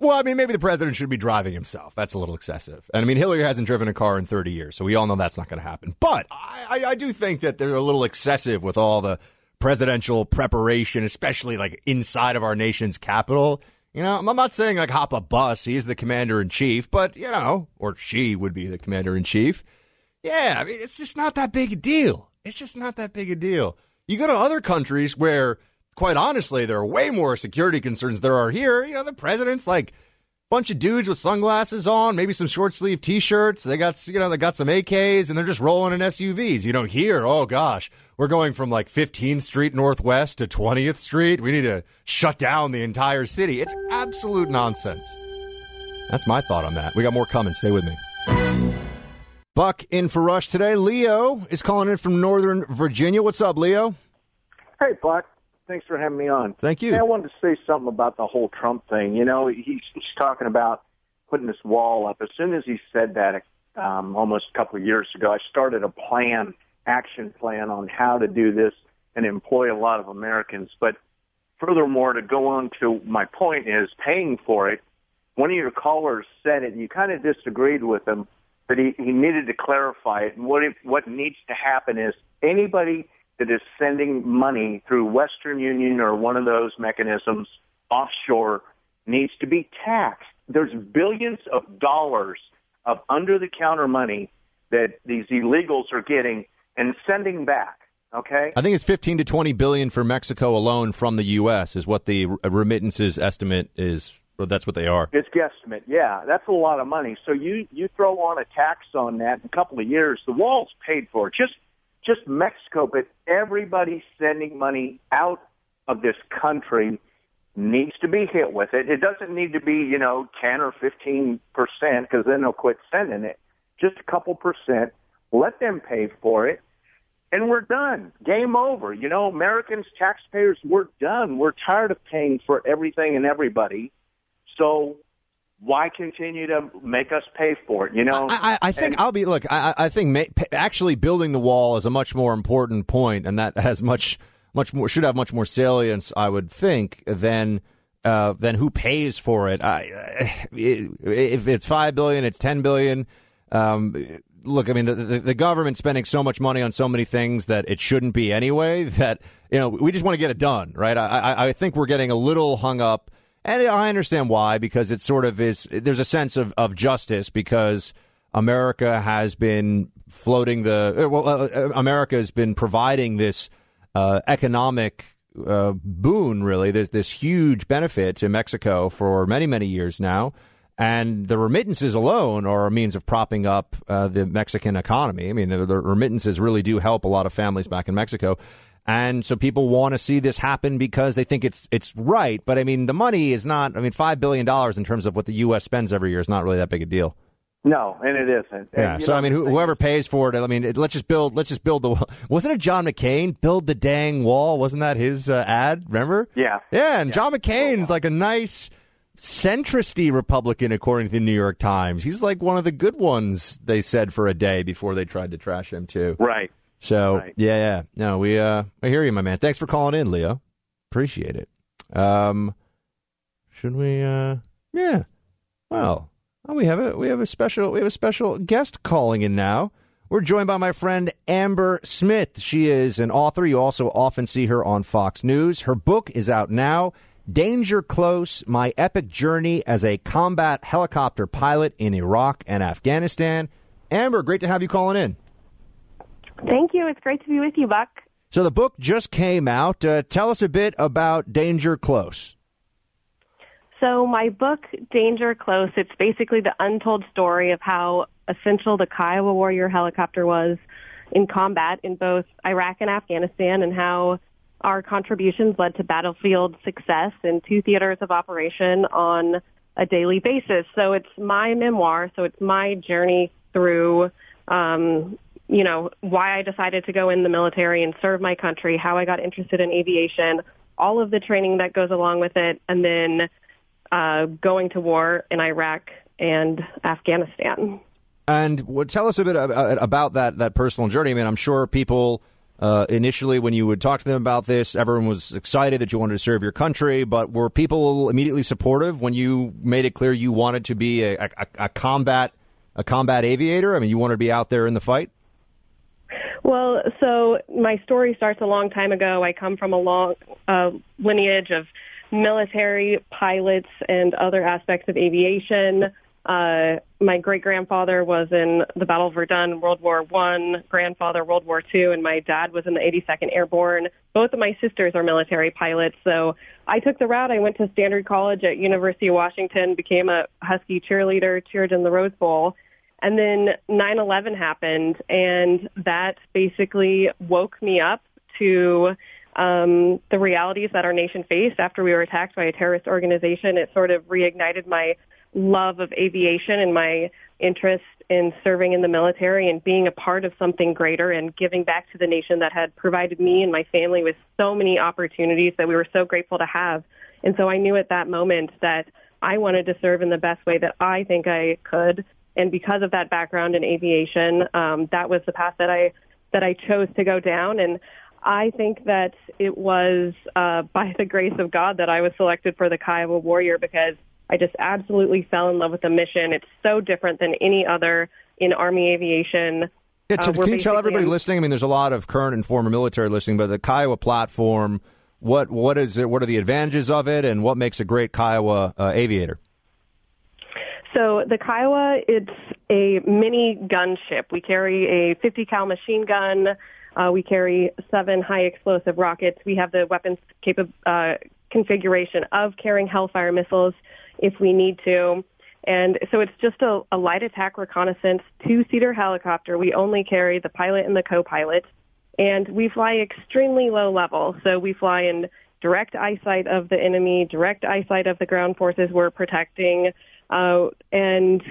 Well, I mean, maybe the president should be driving himself. That's a little excessive. And I mean, Hillary hasn't driven a car in 30 years, so we all know that's not going to happen. But I do think that they're a little excessive with all the presidential preparation, especially like inside of our nation's capital. You know, I'm not saying like hop a bus. He is the commander in chief, but, you know, or she would be the commander in chief. Yeah, I mean, it's just not that big a deal. It's just not that big a deal. You go to other countries where, quite honestly, there are way more security concerns there are here. You know, the president's like a bunch of dudes with sunglasses on, maybe some short sleeve T-shirts. They got some AKs and they're just rolling in SUVs. You don't hear, oh gosh, we're going from like 15th Street Northwest to 20th Street. We need to shut down the entire city. It's absolute nonsense. That's my thought on that. We got more coming. Stay with me. Buck in for Rush today. Leo is calling in from Northern Virginia. What's up, Leo? Hey, Buck. Thanks for having me on. Thank you. Hey, I wanted to say something about the whole Trump thing. You know, he's talking about putting this wall up. As soon as he said that almost a couple of years ago, I started a action plan on how to do this and employ a lot of Americans. But furthermore, to go on to my point is paying for it. One of your callers said it, and you kind of disagreed with him, but he needed to clarify it. And what needs to happen is anybody that is sending money through Western Union or one of those mechanisms offshore needs to be taxed. There's billions of dollars of under-the-counter money that these illegals are getting and sending back, okay? I think it's 15 to 20 billion for Mexico alone from the U.S. is what the remittances estimate is. Well, that's what they are. It's guesstimate, yeah. That's a lot of money. So you throw on a tax on that in a couple of years, the wall's paid for. Just Mexico, but everybody sending money out of this country needs to be hit with it. It doesn't need to be, 10 or 15%, because then they'll quit sending it. Just a couple percent. Let them pay for it, and we're done. Game over. Americans, taxpayers, we're done. We're tired of paying for everything and everybody. So why continue to make us pay for it? I think I think actually building the wall is a much more important point, and that has much more should have much more salience, I would think, than who pays for it. If it's $5 billion, it's $10 billion. Look, I mean, the government's spending so much money on so many things that it shouldn't be anyway. That we just want to get it done, right? I think we're getting a little hung up. And I understand why, because it sort of is. There's a sense of justice because America has been America has been providing this economic boon, really. There's this huge benefit to Mexico for many, many years now. And the remittances alone are a means of propping up the Mexican economy. I mean, the remittances really do help a lot of families back in Mexico. And so people want to see this happen because they think it's right. But, I mean, the money is not, $5 billion in terms of what the U.S. spends every year is not really that big a deal. No, and it isn't. Yeah, so, whoever pays for it, let's just build the, wasn't it John McCain, build the dang wall? Wasn't that his ad, remember? Yeah. Yeah, and John McCain's like a nice centrist-y Republican, according to the New York Times. He's like one of the good ones, they said, for a day before they tried to trash him, too. Right. So, right. Yeah. No, I hear you, my man. Thanks for calling in, Leo. Appreciate it. Should we, yeah. Well, we have a special guest calling in now. We're joined by my friend Amber Smith. She is an author. You also often see her on Fox News. Her book is out now, Danger Close, My Epic Journey as a Combat Helicopter Pilot in Iraq and Afghanistan. Amber, great to have you calling in. Thank you. It's great to be with you, Buck. So the book just came out. Tell us a bit about Danger Close. So my book, Danger Close, it's basically the untold story of how essential the Kiowa Warrior helicopter was in combat in both Iraq and Afghanistan, and how our contributions led to battlefield success in 2 theaters of operation on a daily basis. So it's my memoir. So it's my journey through why I decided to go in the military and serve my country, how I got interested in aviation, all of the training that goes along with it, and then going to war in Iraq and Afghanistan. And tell us a bit about that personal journey. I mean, I'm sure people initially, when you would talk to them about this, everyone was excited that you wanted to serve your country. But were people immediately supportive when you made it clear you wanted to be a combat aviator? I mean, you wanted to be out there in the fight? Well, so my story starts a long time ago. I come from a long lineage of military pilots and other aspects of aviation. My great-grandfather was in the Battle of Verdun, World War I, grandfather, World War II, and my dad was in the 82nd Airborne. Both of my sisters are military pilots, so I took the route. I went to Standard College at University of Washington, became a Husky cheerleader, cheered in the Rose Bowl, and then 9/11 happened, and that basically woke me up to the realities that our nation faced after we were attacked by a terrorist organization. It sort of reignited my love of aviation and my interest in serving in the military and being a part of something greater and giving back to the nation that had provided me and my family with so many opportunities that we were so grateful to have. And so I knew at that moment that I wanted to serve in the best way that I think I could. And because of that background in aviation, that was the path that I chose to go down. And I think that it was by the grace of God that I was selected for the Kiowa Warrior, because I just absolutely fell in love with the mission. It's so different than any other in Army aviation. Yeah, can you tell everybody listening? I mean, there's a lot of current and former military listening, but the Kiowa platform, what is it? What are the advantages of it, and what makes a great Kiowa aviator? So the Kiowa, it's a mini gunship. We carry a 50 cal machine gun. We carry 7 high explosive rockets. We have the weapons configuration of carrying Hellfire missiles if we need to. And so it's just a light attack reconnaissance 2-seater helicopter. We only carry the pilot and the co-pilot, and we fly extremely low level. So we fly in direct eyesight of the enemy, direct eyesight of the ground forces we're protecting, and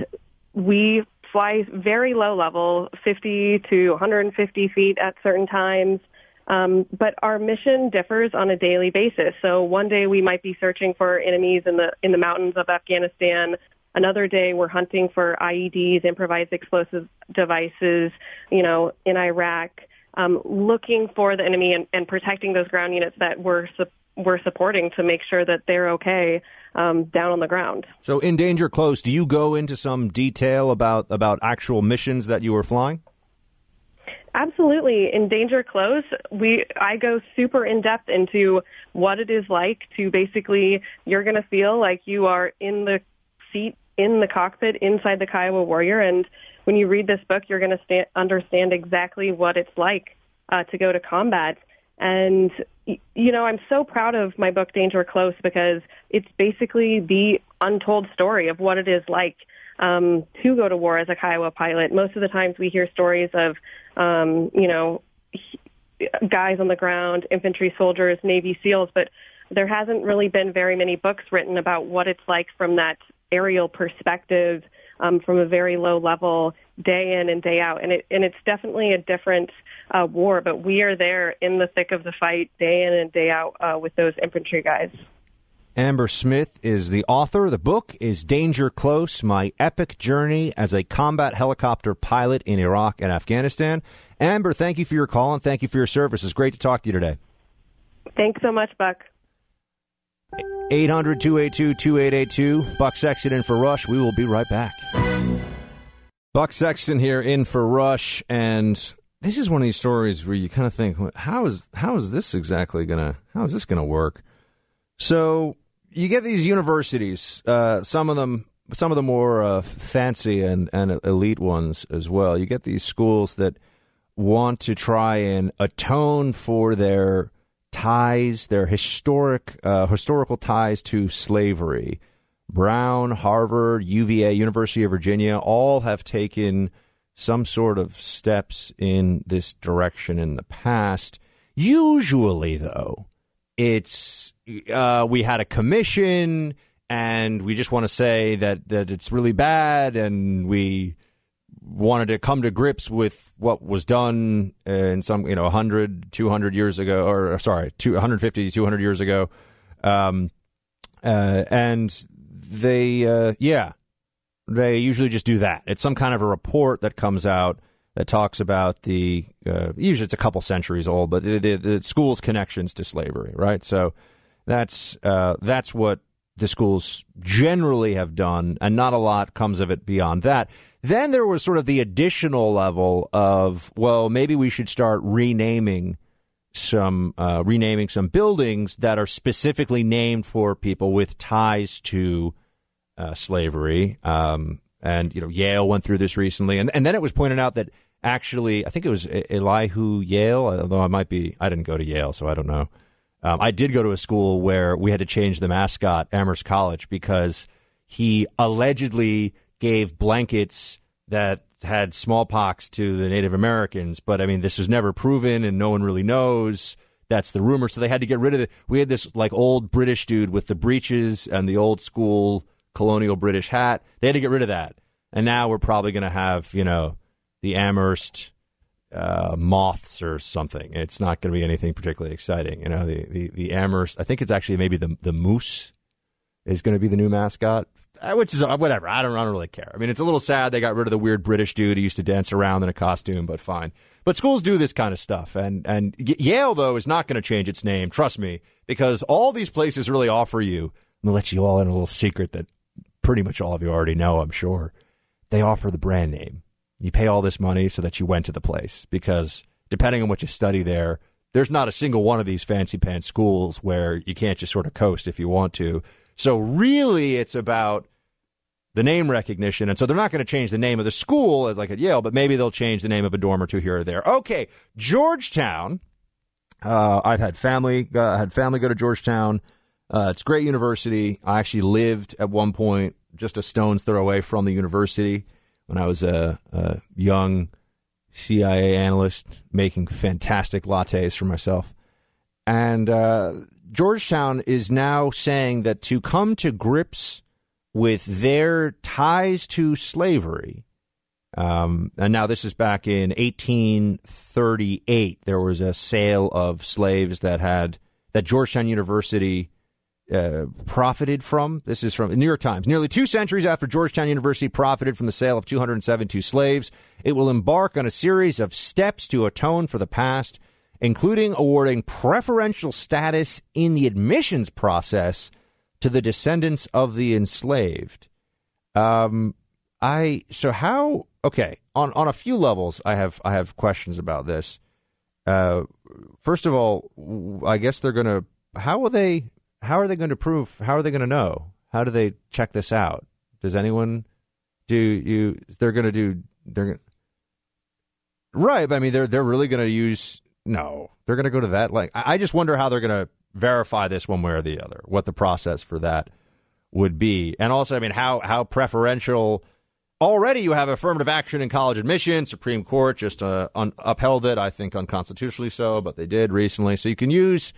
we fly very low level, 50 to 150 feet at certain times. But our mission differs on a daily basis. So one day we might be searching for enemies in the mountains of Afghanistan. Another day we're hunting for IEDs, improvised explosive devices, in Iraq, looking for the enemy and protecting those ground units that we're supporting to make sure that they're okay down on the ground. So in Danger Close, do you go into some detail about actual missions that you were flying? Absolutely. In Danger Close, I go super in-depth into what it is like to basically, you're going to feel like you are in the seat, in the cockpit, inside the Kiowa Warrior. And when you read this book, you're going to understand exactly what it's like to go to combat. And, I'm so proud of my book, Danger Close, because it's basically the untold story of what it is like to go to war as a Kiowa pilot. Most of the times we hear stories of, guys on the ground, infantry soldiers, Navy SEALs, but there hasn't really been very many books written about what it's like from that aerial perspective, from a very low level, day in and day out. And it's definitely a different war, but we are there in the thick of the fight, day in and day out with those infantry guys. Amber Smith is the author. The book is Danger Close, My Epic Journey as a Combat Helicopter Pilot in Iraq and Afghanistan. Amber, thank you for your call and thank you for your service. It's great to talk to you today. Thanks so much, Buck. 800-282-2882. Buck Sexton in for Rush. We will be right back. Buck Sexton here in for Rush, and this is one of these stories where you kind of think, how is this gonna work? So you get these universities, some of them more fancy and elite ones as well. You get these schools that want to try and atone for their ties, their historical ties to slavery. Brown, Harvard, UVA, University of Virginia, all have taken some sort of steps in this direction in the past. Usually, though, it's we had a commission and we just want to say that it's really bad and we wanted to come to grips with what was done in some, 100, 200 years ago, 150, 200 years ago. And they usually just do that. It's some kind of a report that comes out that talks about usually it's a couple centuries old, but the school's connections to slavery, right? So that's what the schools generally have done, and not a lot comes of it beyond that. Then there was sort of the additional level of, well, maybe we should start renaming some buildings that are specifically named for people with ties to slavery. And Yale went through this recently, and then it was pointed out that actually, I think it was Elihu Yale, although I didn't go to Yale, so I don't know. I did go to a school where we had to change the mascot, Amherst College, because he allegedly gave blankets that had smallpox to the Native Americans. But, I mean, this was never proven, and no one really knows. That's the rumor. So they had to get rid of it. We had this, old British dude with the breeches and the old school colonial British hat. They had to get rid of that. And now we're probably going to have, the Amherst moths or something. It's not going to be anything particularly exciting. The Amherst, I think it's actually maybe the moose is going to be the new mascot, which is whatever. I don't really care. I mean, it's a little sad they got rid of the weird British dude who used to dance around in a costume, but fine. But schools do this kind of stuff. And Yale, though, is not going to change its name. Trust me, because all these places really offer you, I'm going to let you all in a little secret that pretty much all of you already know, I'm sure. They offer the brand name. You pay all this money so that you went to the place, because depending on what you study there, there's not a single one of these fancy pants schools where you can't just sort of coast if you want to. So really it's about the name recognition. And so they're not going to change the name of the school as like at Yale, but maybe they'll change the name of a dorm or two here or there. Okay, Georgetown. I've had family go to Georgetown. It's a great university. I actually lived at one point just a stone's throw away from the university when I was a young CIA analyst making fantastic lattes for myself. And Georgetown is now saying that to come to grips with their ties to slavery, and now this is back in 1838, there was a sale of slaves that Georgetown University profited from. This is from the New York Times. Nearly 2 centuries after Georgetown University profited from the sale of 272 slaves, it will embark on a series of steps to atone for the past, including awarding preferential status in the admissions process to the descendants of the enslaved. On a few levels, I have questions about this. First of all, I guess they're going to, how are they going to prove? How are they going to know? How do they check this out? Does anyone they're going to do, right. But I mean, they're really going to use, no, they're going to go to that. I just wonder how they're going to verify this one way or the other, what the process for that would be. And also, I mean, how preferential, already you have affirmative action in college admission. Supreme Court just upheld it, I think unconstitutionally so, but they did recently. So you can use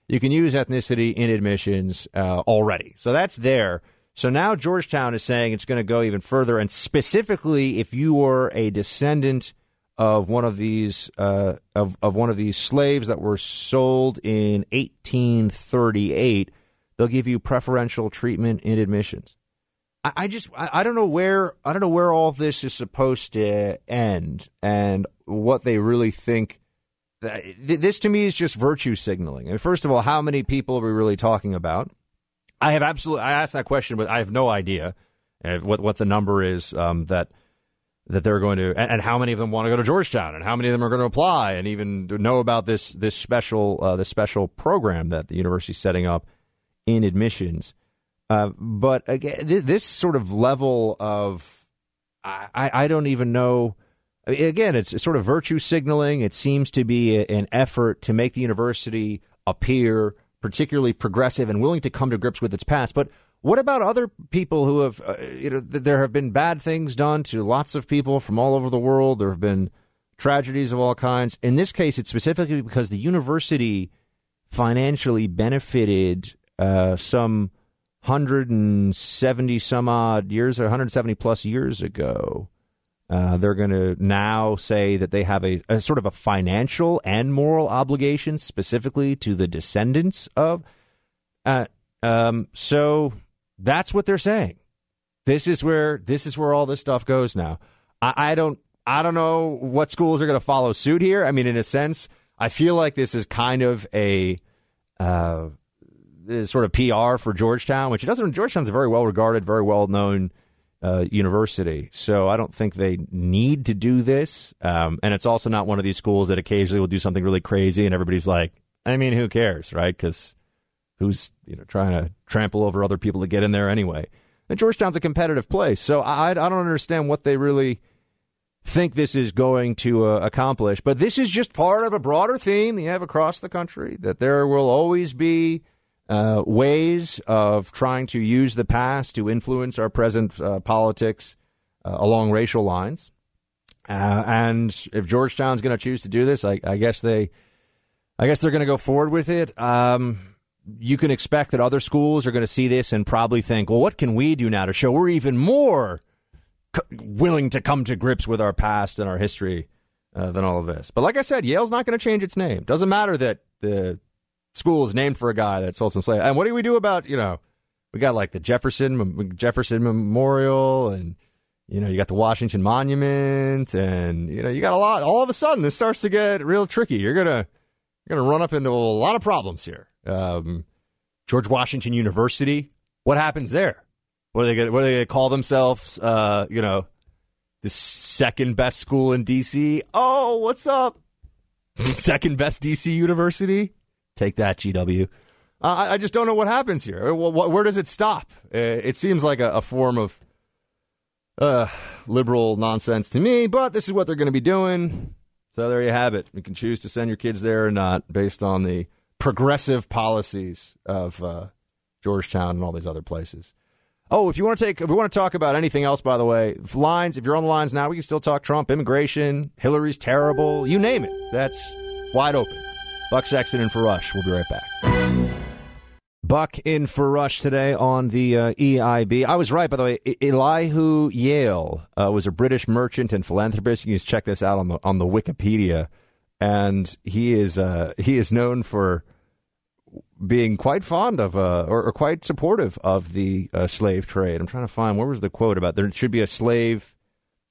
ethnicity in admissions already. So that's there. So now Georgetown is saying it's going to go even further, and specifically if you were a descendant of one of these one of these slaves that were sold in 1838, they'll give you preferential treatment in admissions. I don't know where all this is supposed to end and what they really think. This to me is just virtue signaling. I mean, first of all, how many people are we really talking about? I asked that question, but I have no idea what the number is that they're going to, and how many of them want to go to Georgetown, and how many of them are going to apply, and even know about this special program that the university is setting up in admissions. But again, this sort of level of, I don't even know. Again, it's sort of virtue signaling. It seems to be an effort to make the university appear particularly progressive and willing to come to grips with its past. But what about other people who have, there have been bad things done to lots of people from all over the world. There have been tragedies of all kinds. In this case, it's specifically because the university financially benefited some 170 some odd years, or 170 plus years ago, They're going to now say that they have a sort of a financial and moral obligation specifically to the descendants of. So that's what they're saying. This is where all this stuff goes now. I don't know what schools are going to follow suit here. I mean, in a sense, I feel like this is kind of a sort of PR for Georgetown, which it doesn't. Georgetown's a very well regarded, very well known university, so I don't think they need to do this. And it's also not one of these schools that occasionally will do something really crazy, and everybody's like, I mean, who cares, right? Because who's trying to trample over other people to get in there anyway? And Georgetown's a competitive place, so I don't understand what they really think this is going to accomplish. But this is just part of a broader theme you have across the country, that there will always be ways of trying to use the past to influence our present politics along racial lines. And if Georgetown's going to choose to do this, I guess they're going to go forward with it. You can expect that other schools are going to see this and probably think, well, what can we do now to show we're even more willing to come to grips with our past and our history than all of this? But like I said, Yale's not going to change its name. Doesn't matter that the school is named for a guy that sold some slaves. And what do we do about, we got like the Jefferson Memorial, and, you got the Washington Monument, and, you got a lot. All of a sudden, this starts to get real tricky. You're going to run up into a lot of problems here. George Washington University, what happens there? What are they going to call themselves? The second best school in D.C. Oh, what's up? Second best D.C. university? Take that, GW. I just don't know what happens here. Where does it stop? It seems like a form of liberal nonsense to me, but this is what they're going to be doing. So there you have it. You can choose to send your kids there or not based on the progressive policies of Georgetown and all these other places. Oh, if we want to talk about anything else, by the way, if you're on the lines now, we can still talk Trump, immigration, Hillary's terrible, you name it. That's wide open. Buck Sexton in for Rush. We'll be right back. Buck in for Rush today on the EIB. I was right, by the way. Elihu Yale was a British merchant and philanthropist. You can just check this out on the Wikipedia, and he is known for being quite fond of or quite supportive of the slave trade. I'm trying to find, where was the quote about there should be a slave.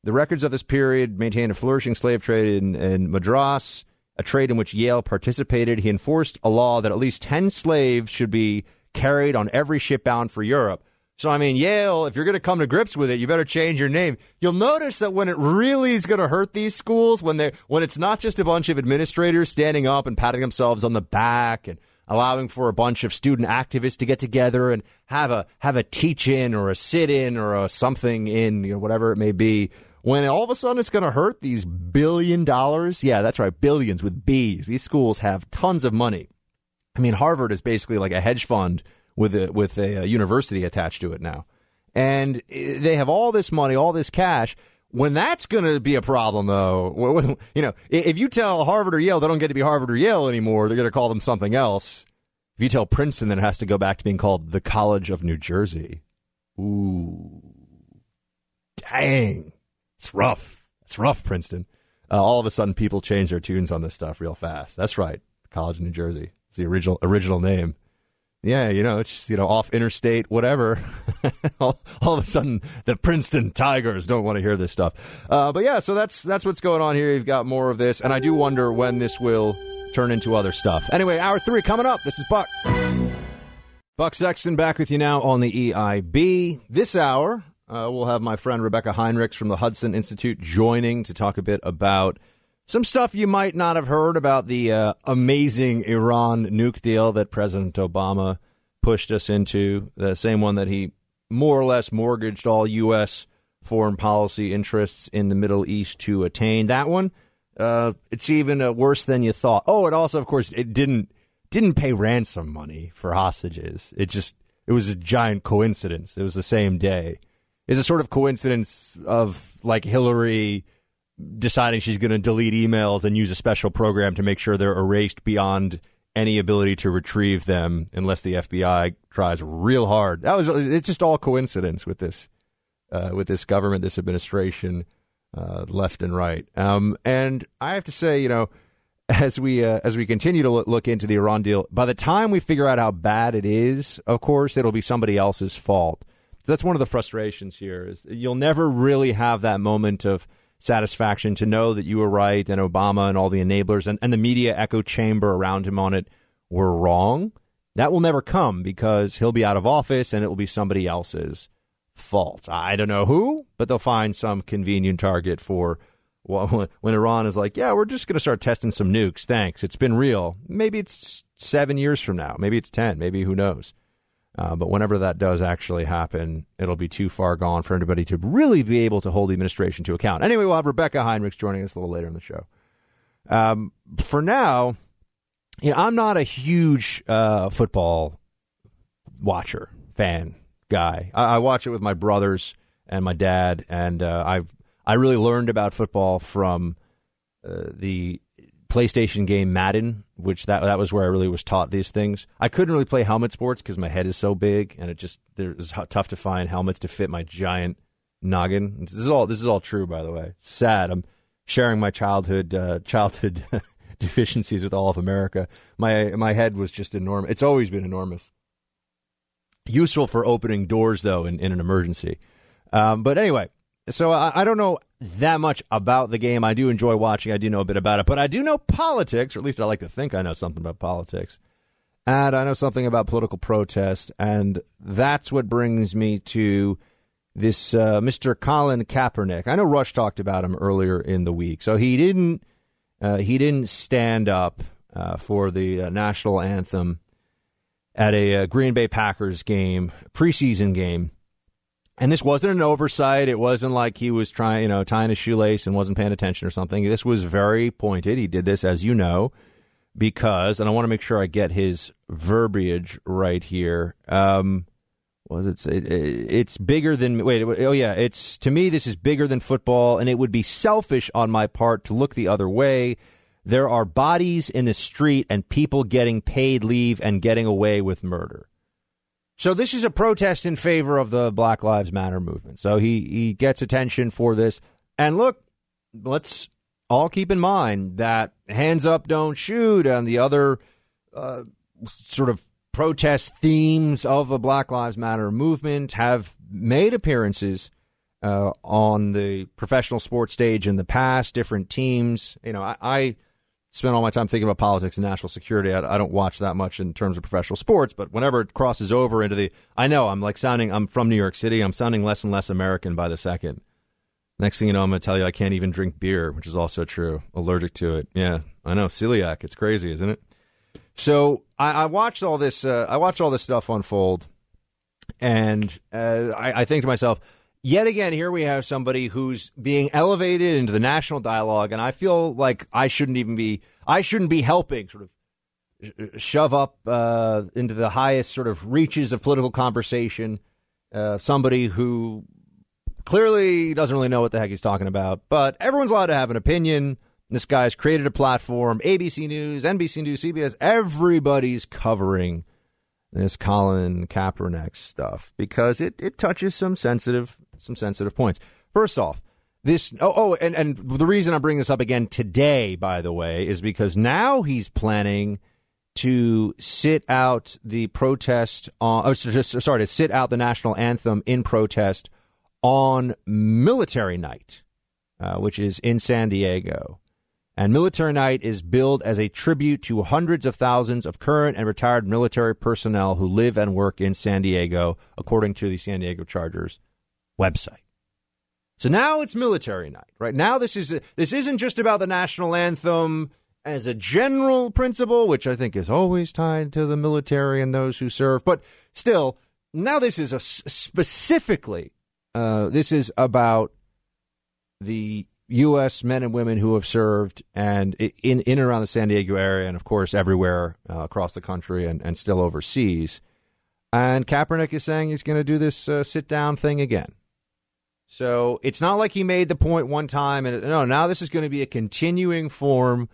The records of this period maintain a flourishing slave trade in Madras, a trade in which Yale participated. He enforced a law that at least 10 slaves should be carried on every ship bound for Europe. So, I mean, Yale, if you're going to come to grips with it, you better change your name. You'll notice that when it really is going to hurt these schools, when it's not just a bunch of administrators standing up and patting themselves on the back and allowing for a bunch of student activists to get together and have a teach-in or a sit-in or a something in, whatever it may be, when all of a sudden it's going to hurt these $1 billion. Yeah, that's right, billions with B's. These schools have tons of money. I mean, Harvard is basically like a hedge fund with a university attached to it now. And they have all this money, all this cash. When that's going to be a problem, though, if you tell Harvard or Yale they don't get to be Harvard or Yale anymore, they're going to call them something else. If you tell Princeton, then it has to go back to being called the College of New Jersey. Ooh. Dang. It's rough. It's rough, Princeton. All of a sudden, people change their tunes on this stuff real fast. That's right. College of New Jersey. It's the original name. Yeah, it's just, off interstate, whatever. all of a sudden, the Princeton Tigers don't want to hear this stuff. But yeah, so that's what's going on here. You've got more of this, and I do wonder when this will turn into other stuff. Anyway, hour 3 coming up. This is Buck. Buck Sexton back with you now on the EIB. This hour, we'll have my friend Rebecca Heinrichs from the Hudson Institute joining to talk a bit about some stuff you might not have heard about the amazing Iran nuke deal that President Obama pushed us into, the same one that he more or less mortgaged all U.S. foreign policy interests in the Middle East to attain. That one, it's even worse than you thought. Oh, it also, of course, it didn't pay ransom money for hostages. It was a giant coincidence. It was the same day. It's a sort of coincidence of like Hillary deciding she's going to delete emails and use a special program to make sure they're erased beyond any ability to retrieve them unless the FBI tries real hard. It's just all coincidence with this government, this administration. left and right. And I have to say, as we continue to look into the Iran deal, by the time we figure out how bad it is, of course, it'll be somebody else's fault. So that's one of the frustrations here, is you'll never really have that moment of satisfaction to know that you were right and Obama and all the enablers and the media echo chamber around him on it were wrong. That will never come because he'll be out of office and it will be somebody else's fault. I don't know who, but they'll find some convenient target for when Iran is like, yeah, we're just going to start testing some nukes. Thanks. It's been real. Maybe it's 7 years from now. Maybe it's 10. Maybe who knows? But whenever that does actually happen, it'll be too far gone for anybody to really be able to hold the administration to account. Anyway, we'll have Rebecca Heinrichs joining us a little later in the show. For now, I'm not a huge football watcher, fan, guy. I watch it with my brothers and my dad, and I really learned about football from the PlayStation game Madden, which that was where I really was taught these things. I couldn't really play helmet sports because my head is so big, and it was tough to find helmets to fit my giant noggin. This is all true, by the way. It's sad. I'm sharing my childhood deficiencies with all of America. My head was just enormous. It's always been enormous. Useful for opening doors, though, in an emergency. But anyway, so I don't know that much about the game. I do enjoy watching. I do know a bit about it. But I do know politics, or at least I like to think I know something about politics. And I know something about political protest. And that's what brings me to this Mr. Colin Kaepernick. I know Rush talked about him earlier in the week. So he didn't stand up for the national anthem at a Green Bay Packers game, preseason game. And this wasn't an oversight. It wasn't like he was tying a shoelace and wasn't paying attention or something. This was very pointed. He did this, as you know, because, and I want to make sure I get his verbiage right here. What does it say? It's bigger than, it's, to me, this is bigger than football, and it would be selfish on my part to look the other way. There are bodies in the street and people getting paid leave and getting away with murder. So this is a protest in favor of the Black Lives Matter movement. So he gets attention for this. And look, let's all keep in mind that hands up, don't shoot, and the other sort of protest themes of the Black Lives Matter movement have made appearances on the professional sports stage in the past, different teams. I spend all my time thinking about politics and national security. I don't watch that much in terms of professional sports, but whenever it crosses over into I'm from New York City. I'm sounding less and less American by the second. Next thing you know, I'm going to tell you I can't even drink beer, which is also true. Allergic to it. Yeah, I know. Celiac. It's crazy, isn't it? So I watched all this. I watched all this stuff unfold, and I think to myself, yet again, here we have somebody who's being elevated into the national dialogue, and I feel like I shouldn't be helping sort of shove up into the highest sort of reaches of political conversation somebody who clearly doesn't really know what the heck he's talking about. But everyone's allowed to have an opinion. This guy's created a platform. ABC News, NBC News, CBS, everybody's covering this Colin Kaepernick stuff because it touches some sensitive points. First off, and the reason I'm bringing this up again today, by the way, is because now he's planning to sit out the protest to sit out the national anthem in protest on Military Night, which is in San Diego. And Military Night is billed as a tribute to hundreds of thousands of current and retired military personnel who live and work in San Diego, according to the San Diego Chargers website. So now it's Military Night, right? Now this isn't just about the national anthem as a general principle, which I think is always tied to the military and those who serve. But still, now this is specifically, this is about the U.S. men and women who have served and in and around the San Diego area and, of course, everywhere across the country and still overseas. And Kaepernick is saying he's going to do this sit-down thing again. So it's not like he made the point one time. No, now this is going to be a continuing form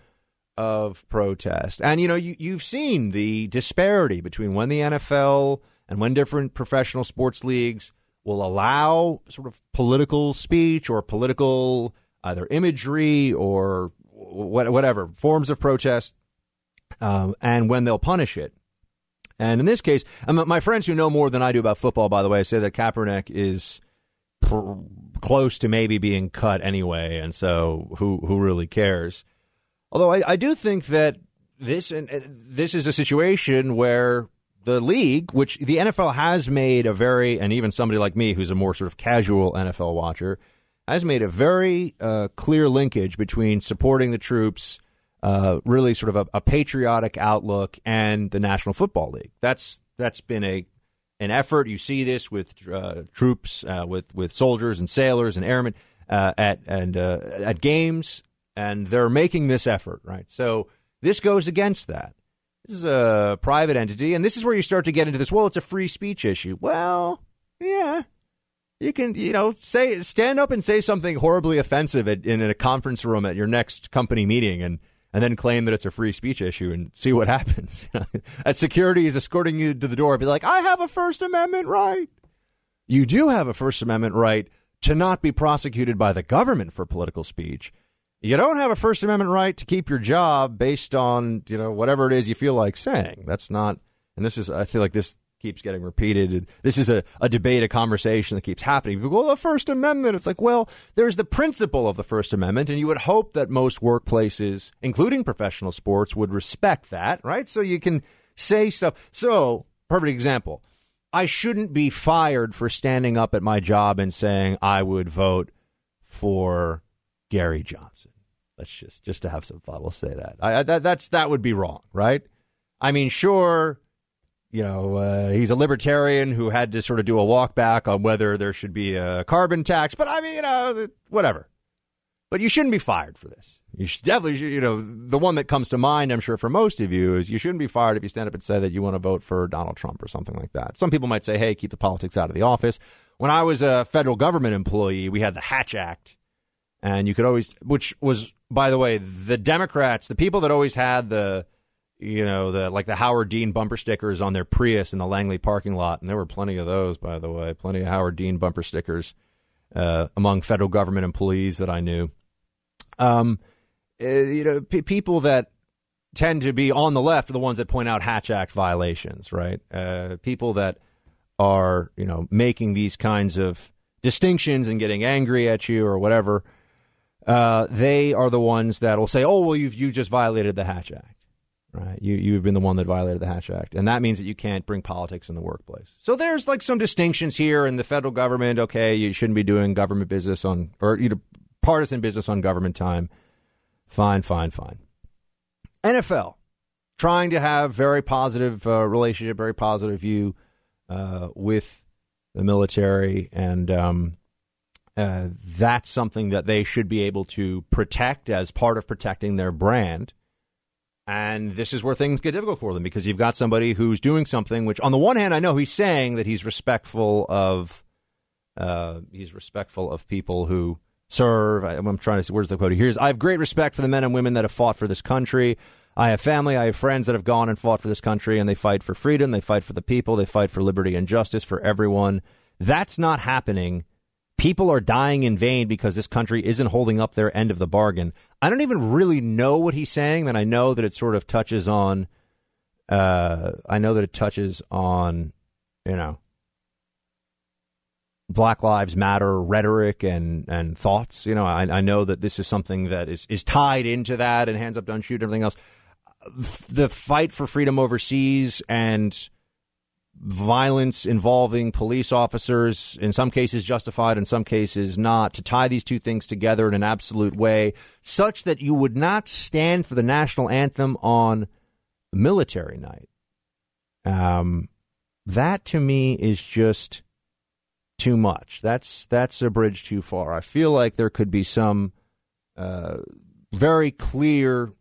of protest. And, you've seen the disparity between when the NFL and when different professional sports leagues will allow sort of political speech or political either imagery or whatever, forms of protest, and when they'll punish it. And in this case, my friends who know more than I do about football, by the way, say that Kaepernick is close to maybe being cut anyway, and so who really cares? Although I do think that this is a situation where the league, which the NFL has made and even somebody like me who's a more sort of casual NFL watcher, has made a very clear linkage between supporting the troops, really sort of a patriotic outlook, and the National Football League. That's been an effort. You see this with troops, with soldiers and sailors and airmen at games, and they're making this effort, right? So this goes against that. This is a private entity, and this is where you start to get into this, well, it's a free speech issue. Well, yeah. You can, stand up and say something horribly offensive in a conference room at your next company meeting and then claim that it's a free speech issue and see what happens. As security is escorting you to the door, be like, I have a First Amendment right. You do have a First Amendment right to not be prosecuted by the government for political speech. You don't have a First Amendment right to keep your job based on, whatever it is you feel like saying. That's not, and this is, I feel like this keeps getting repeated. This is a debate, a conversation that keeps happening. People go, well, the First Amendment. It's like, well, there's the principle of the First Amendment, and you would hope that most workplaces, including professional sports, would respect that, right? So you can say stuff. So, perfect example. I shouldn't be fired for standing up at my job and saying I would vote for Gary Johnson. Let's just to have some fun, we'll say that. That would be wrong, right? I mean, sure. He's a libertarian who had to sort of do a walk back on whether there should be a carbon tax. But I mean, whatever. But you shouldn't be fired for this. You should definitely, the one that comes to mind, I'm sure, for most of you is you shouldn't be fired if you stand up and say that you want to vote for Donald Trump or something like that. Some people might say, hey, keep the politics out of the office. When I was a federal government employee, we had the Hatch Act. And you could always, which was, by the way, the Democrats, the people that always had the Howard Dean bumper stickers on their Prius in the Langley parking lot. And there were plenty of those, by the way, plenty of Howard Dean bumper stickers among federal government employees that I knew. People that tend to be on the left are the ones that point out Hatch Act violations, right? People that are, making these kinds of distinctions and getting angry at you or whatever, they are the ones that will say, oh, well, you just violated the Hatch Act. Right, you've been the one that violated the Hatch Act, and that means that you can't bring politics in the workplace. So there's like some distinctions here in the federal government. Okay, you shouldn't be doing government business partisan business on government time. Fine. NFL trying to have very positive relationship, very positive view with the military, and that's something that they should be able to protect as part of protecting their brand. And this is where things get difficult for them because you've got somebody who's doing something which, on the one hand, I know he's saying that he's respectful of people who serve. I'm trying to see, where's the quote? Here's, I have great respect for the men and women that have fought for this country. I have family, I have friends that have gone and fought for this country, and they fight for freedom, they fight for the people, they fight for liberty and justice for everyone. That's not happening. People are dying in vain because this country isn't holding up their end of the bargain. I don't even really know what he's saying, and I know that it sort of touches on, Black Lives Matter rhetoric and thoughts. I know that this is something that is tied into that, and hands up, don't shoot, and everything else. The fight for freedom overseas and violence involving police officers, in some cases justified, in some cases not, to tie these two things together in an absolute way such that you would not stand for the national anthem on military night. That to me is just too much. That's a bridge too far. I feel like there could be some very clear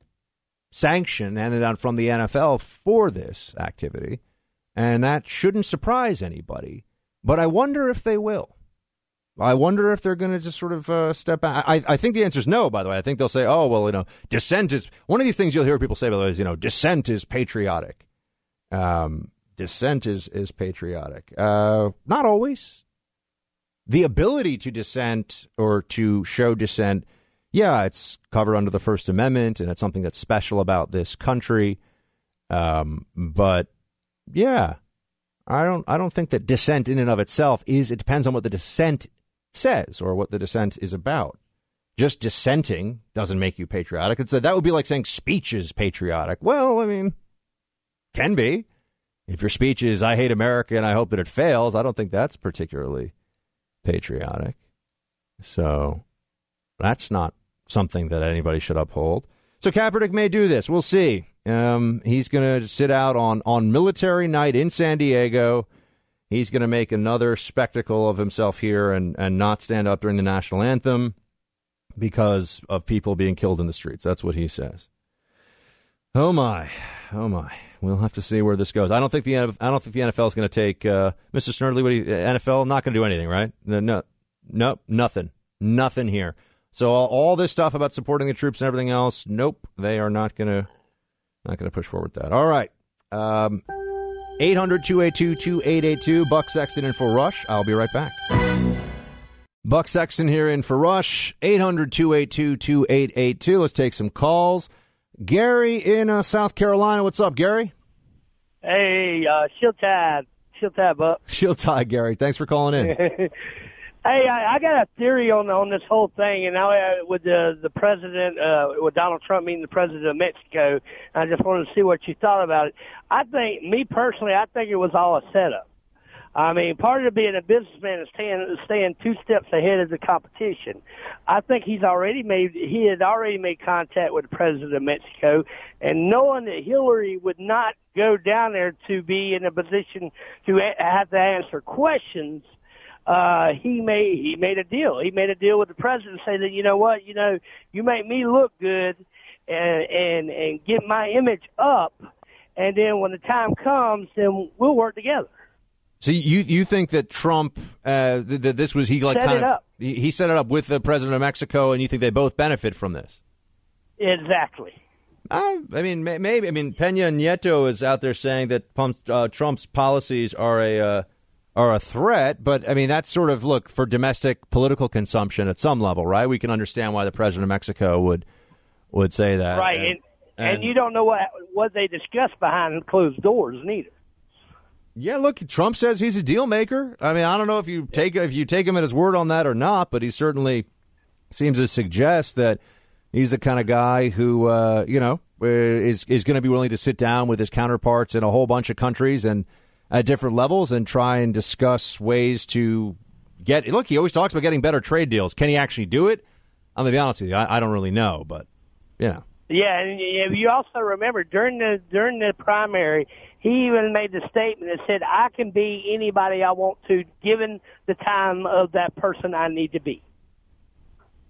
sanction handed out from the NFL for this activity. And that shouldn't surprise anybody. But I wonder if they will. I wonder if they're going to just sort of step back. I think the answer is no, by the way. I think they'll say, oh, well, dissent is... One of these things you'll hear people say, by the way, is, dissent is patriotic. Dissent is patriotic. Not always. The ability to dissent or to show dissent yeah, it's covered under the First Amendment, and it's something that's special about this country. But yeah, I don't think that dissent in and of itself is. It depends on what the dissent says or what the dissent is about. Just dissenting doesn't make you patriotic. That would be like saying speech is patriotic. Well, I mean, can be. If your speech is "I hate America and I hope that it fails," I don't think that's particularly patriotic. So that's not something that anybody should uphold. So Kaepernick may do this. We'll see. He's going to sit out on military night in San Diego. He's going to make another spectacle of himself here and not stand up during the national anthem because of people being killed in the streets. That's what he says. Oh my. We'll have to see where this goes. I don't think the NFL is going to take Mr. Snerdley. NFL not going to do anything, right? No, nothing here. So all this stuff about supporting the troops and everything else, nope, they are not going to push forward that. All right. 800-282-2882. Buck Sexton in for Rush. I'll be right back. Buck Sexton here in for Rush. 800-282-2882. Let's take some calls. Gary in South Carolina. What's up, Gary? Hey, Shield Tide, Buck. Shield Tide, Gary. Thanks for calling in. Hey, I got a theory on this whole thing, and now with the president, with Donald Trump meeting the president of Mexico, I just wanted to see what you thought about it. I think it was all a setup. I mean, part of being a businessman is staying two steps ahead of the competition. I think he had already made contact with the president of Mexico, and knowing that Hillary would not go down there to be in a position to have to answer questions, he made a deal. He made a deal with the president, say that, you know what, you make me look good and get my image up, and then when the time comes, then we'll work together. So you think that Trump that this was he set it up with the president of Mexico, and you think they both benefit from this? Exactly. I mean, maybe. I mean, Peña Nieto is out there saying that Trump's policies are a threat, but I mean that's sort of for domestic political consumption at some level, right? We can understand why the president of Mexico would say that, right? And you don't know what they discuss behind closed doors, neither. Yeah, look, Trump says he's a deal maker. I mean, I don't know if you take him at his word on that or not, but he certainly seems to suggest that he's the kind of guy who, is going to be willing to sit down with his counterparts in a whole bunch of countries and at different levels and try and discuss ways to get. Look, he always talks about getting better trade deals. Can he actually do it? I'm going to be honest with you. I don't really know, but Yeah, and you also remember during the primary, he even made the statement that said, "I can be anybody I want to, given the time of that person I need to be."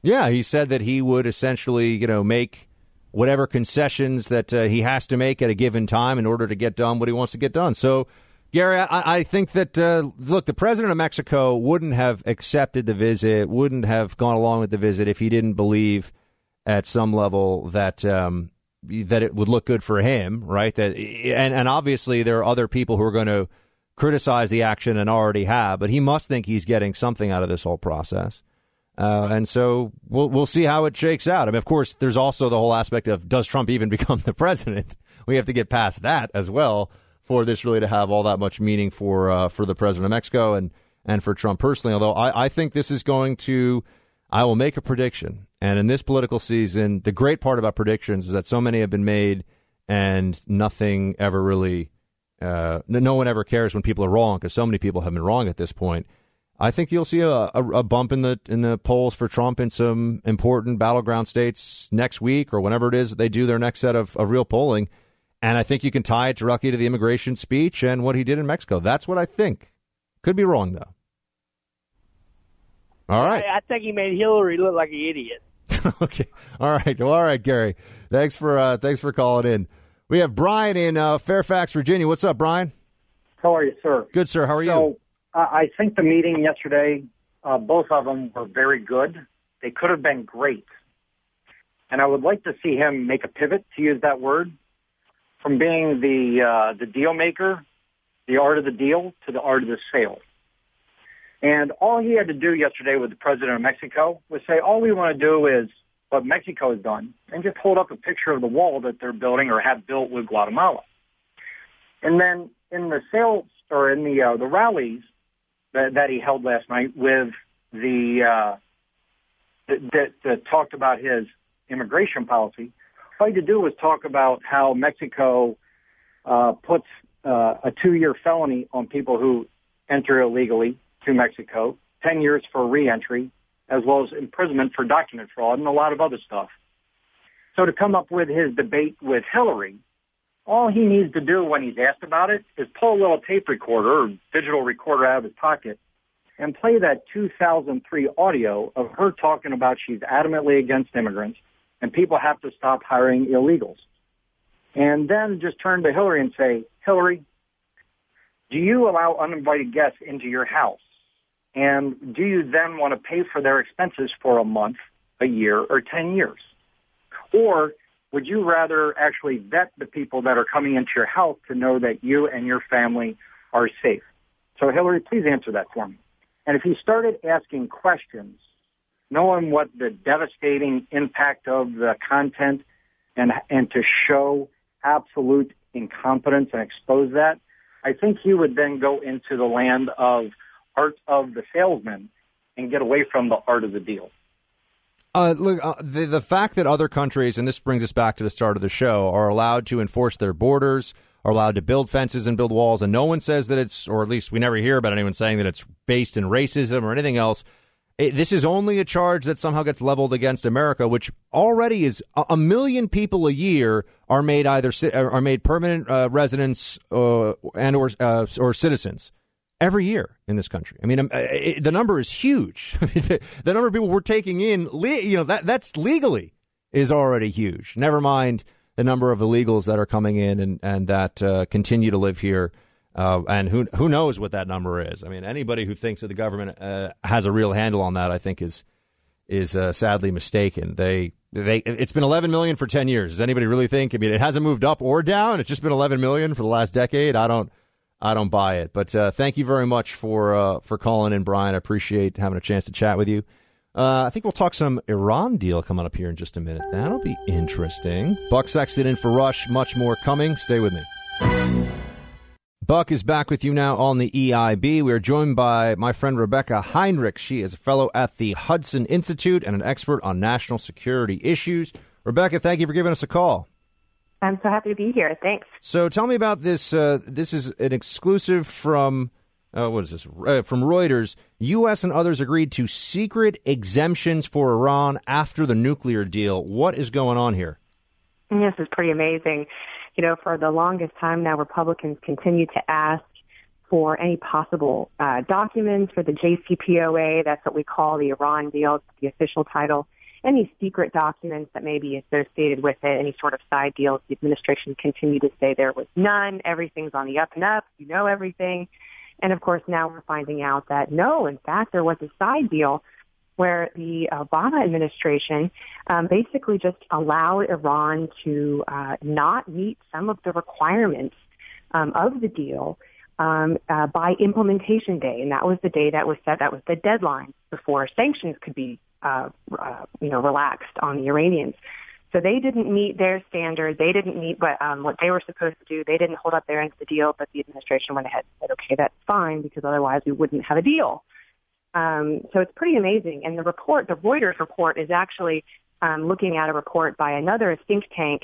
Yeah, he said that he would essentially, make whatever concessions that he has to make at a given time in order to get done what he wants to get done. So, Gary, I think that, look, the president of Mexico wouldn't have accepted the visit, wouldn't have gone along with the visit if he didn't believe at some level that it would look good for him, right? And obviously there are other people who are going to criticize the action and already have, but he must think he's getting something out of this whole process. And so we'll see how it shakes out. I mean, of course, there's also the whole aspect of, does Trump even become the president? We have to get past that as well for this really to have all that much meaning for the president of Mexico and for Trump personally. Although I think this is going to, I will make a prediction. And in this political season, the great part about predictions is that so many have been made and nothing ever really, no one ever cares when people are wrong because so many people have been wrong at this point. I think you'll see a bump in the polls for Trump in some important battleground states next week or whenever it is that they do their next set of real polling. And I think you can tie it directly to the immigration speech and what he did in Mexico. That's what I think. Could be wrong, though. All right. I think he made Hillary look like an idiot. Okay. All right. Well, all right, Gary. Thanks for calling in. We have Brian in Fairfax, Virginia. What's up, Brian? How are you, sir? Good, sir. How are you? I think the meeting yesterday, both of them were very good. They could have been great. And I would like to see him make a pivot, to use that word, from being the deal maker, the art of the deal, to the art of the sale. And all he had to do yesterday with the president of Mexico was say, all we want to do is what Mexico has done and just hold up a picture of the wall that they're building or have built with Guatemala. And then in the sales or in the rallies that he held last night with that talked about his immigration policy, all he had to do was talk about how Mexico puts a 2-year felony on people who enter illegally to Mexico, 10 years for reentry, as well as imprisonment for document fraud and a lot of other stuff. So to come up with his debate with Hillary, all he needs to do when he's asked about it is pull a little tape recorder or digital recorder out of his pocket and play that 2003 audio of her talking about she's adamantly against immigrants and people have to stop hiring illegals. And then just turn to Hillary and say, Hillary, do you allow uninvited guests into your house? And do you then want to pay for their expenses for a month, a year, or 10 years? Or would you rather actually vet the people that are coming into your house to know that you and your family are safe? So, Hillary, please answer that for me. And if you started asking questions, knowing what the devastating impact of the content and to show absolute incompetence and expose that, I think you would then go into the land of art of the salesman and get away from the art of the deal. The fact that other countries, and this brings us back to the start of the show, are allowed to enforce their borders, are allowed to build fences and build walls, and no one says that it's, or at least we never hear about anyone saying that it's based in racism or anything else. This is only a charge that somehow gets leveled against America, which already is 1 million people a year are made permanent residents or citizens every year in this country. I mean, the number is huge. The number of people we're taking in, that's legally is already huge. Never mind the number of illegals that are coming in and that continue to live here. And who knows what that number is? I mean, anybody who thinks that the government has a real handle on that, I think, is sadly mistaken. It's been 11 million for 10 years. Does anybody really think? I mean, it hasn't moved up or down. It's just been 11 million for the last decade. I don't buy it. But thank you very much for calling in, Brian. I appreciate having a chance to chat with you. I think we'll talk some Iran deal coming up here in just a minute. That'll be interesting. Buck Sexton in for Rush. Much more coming. Stay with me. Buck is back with you now on the EIB. We are joined by my friend Rebecca Heinrich. She is a fellow at the Hudson Institute and an expert on national security issues. Rebecca, thank you for giving us a call. I'm so happy to be here. Thanks. So tell me about this. This is an exclusive from, from Reuters. U.S. and others agreed to secret exemptions for Iran after the nuclear deal. What is going on here? This is pretty amazing. You know, for the longest time now, Republicans continue to ask for any possible documents for the JCPOA. That's what we call the Iran deal. It's the official title. Any secret documents that may be associated with it, any sort of side deals. The administration continued to say there was none. Everything's on the up and up. You know everything. And, of course, now we're finding out that, no, in fact, there was a side deal where the Obama administration basically just allowed Iran to not meet some of the requirements of the deal by implementation day. And that was the day that was set. That was the deadline before sanctions could be, relaxed on the Iranians. So they didn't meet their standard. They didn't meet what they were supposed to do. They didn't hold up their end of the deal, but the administration went ahead and said, okay, that's fine, because otherwise we wouldn't have a deal. So it's pretty amazing. And the Reuters report is actually looking at a report by another think tank,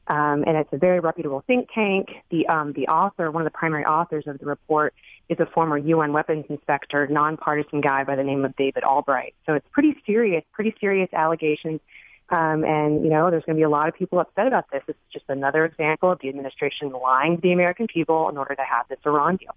and it's a very reputable think tank. The author, one of the primary authors of the report, is a former UN weapons inspector, nonpartisan guy by the name of David Albright. So it's pretty serious allegations. And, there's going to be a lot of people upset about this. It's just another example of the administration lying to the American people in order to have this Iran deal.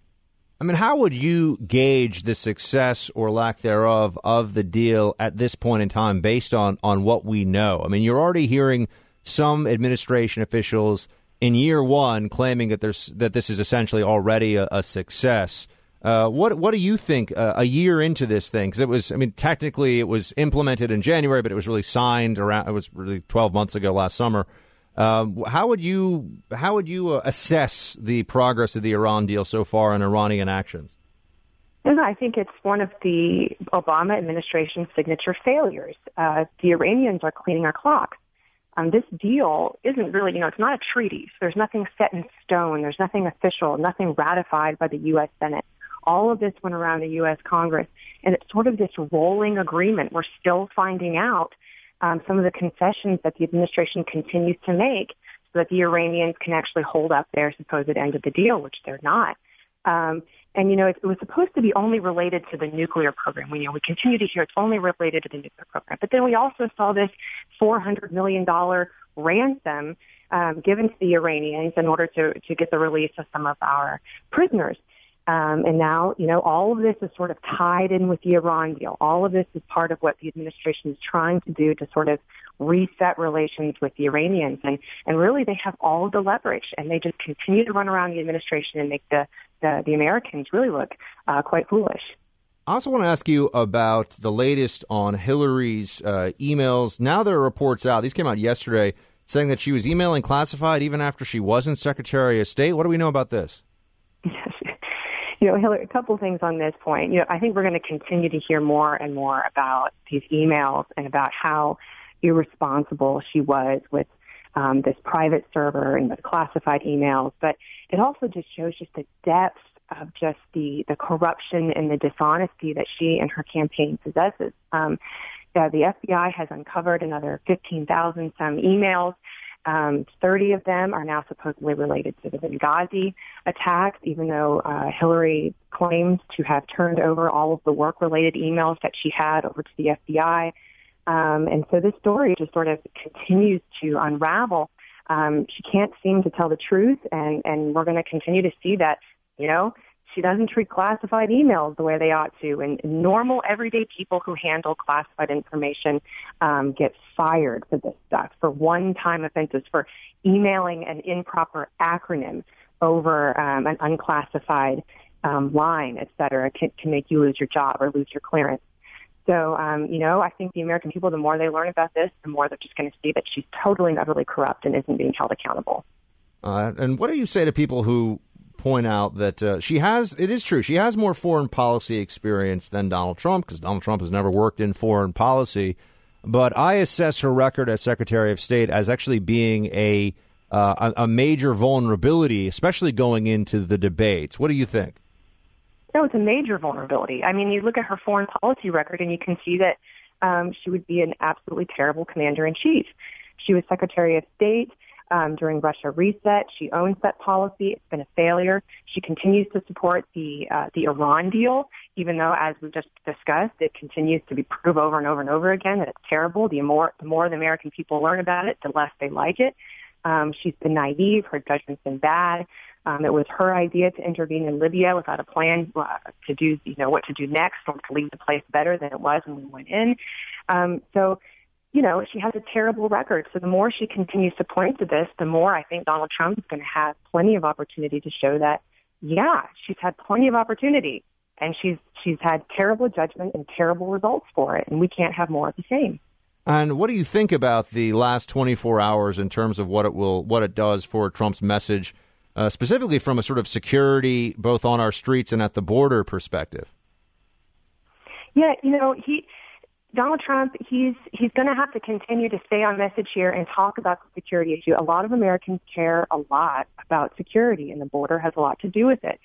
I mean, how would you gauge the success or lack thereof of the deal at this point in time based on what we know? I mean, you're already hearing some administration officials in year one claiming that this is essentially already a success. What do you think a year into this thing? Because technically it was implemented in January, but it was really signed it was really 12 months ago last summer. How would you assess the progress of the Iran deal so far and Iranian actions? No, I think it's one of the Obama administration's signature failures. The Iranians are cleaning our clocks. This deal isn't really, it's not a treaty. So there's nothing set in stone. There's nothing official, nothing ratified by the U.S. Senate. All of this went around the U.S. Congress, and it's sort of this rolling agreement. We're still finding out some of the concessions that the administration continues to make so that the Iranians can actually hold up their supposed end of the deal, which they're not. It was supposed to be only related to the nuclear program. We continue to hear it's only related to the nuclear program. But then we also saw this $400 million ransom given to the Iranians in order to get the release of some of our prisoners. And now, all of this is sort of tied in with the Iran deal. All of this is part of what the administration is trying to do to sort of reset relations with the Iranians. And really, they have all of the leverage, and they just continue to run around the administration and make the Americans really look quite foolish. I also want to ask you about the latest on Hillary's emails. Now there are reports out, these came out yesterday, saying that she was emailing classified even after she wasn't Secretary of State. What do we know about this? Hillary, a couple of things on this point. I think we're going to continue to hear more and more about these emails and about how irresponsible she was with this private server and the classified emails. But it also just shows just the depth of just the corruption and the dishonesty that she and her campaign possesses. The FBI has uncovered another 15,000 some emails. 30 of them are now supposedly related to the Benghazi attacks, even though Hillary claims to have turned over all of the work-related emails that she had over to the FBI. And so this story just sort of continues to unravel. She can't seem to tell the truth, and we're going to continue to see that, she doesn't treat classified emails the way they ought to. And normal, everyday people who handle classified information get fired for this stuff, for one-time offenses, for emailing an improper acronym over an unclassified line, et cetera, can make you lose your job or lose your clearance. So, I think the American people, the more they learn about this, the more they're just going to see that she's totally and utterly corrupt and isn't being held accountable. And what do you say to people who point out that it is true, she has more foreign policy experience than Donald Trump, because Donald Trump has never worked in foreign policy. But I assess her record as Secretary of State as actually being a major vulnerability, especially going into the debates. What do you think? No, it's a major vulnerability. I mean, you look at her foreign policy record and you can see that she would be an absolutely terrible commander-in-chief. She was Secretary of State during Russia reset. She owns that policy. It's been a failure. She continues to support the Iran deal, even though, as we just discussed, it continues to be proved over and over and over again that it's terrible. The more the American people learn about it, the less they like it. She's been naive. Her judgment's been bad. It was her idea to intervene in Libya without a plan to do, what to do next, or to leave the place better than it was when we went in. She has a terrible record. So the more she continues to point to this, the more I think Donald Trump is going to have plenty of opportunity to show that, she's had plenty of opportunity, and she's had terrible judgment and terrible results for it, and we can't have more of the same. And what do you think about the last 24 hours in terms of what it does for Trump's message, specifically from a sort of security, both on our streets and at the border perspective? Yeah, Donald Trump, he's going to have to continue to stay on message here and talk about the security issue. A lot of Americans care a lot about security, and the border has a lot to do with it.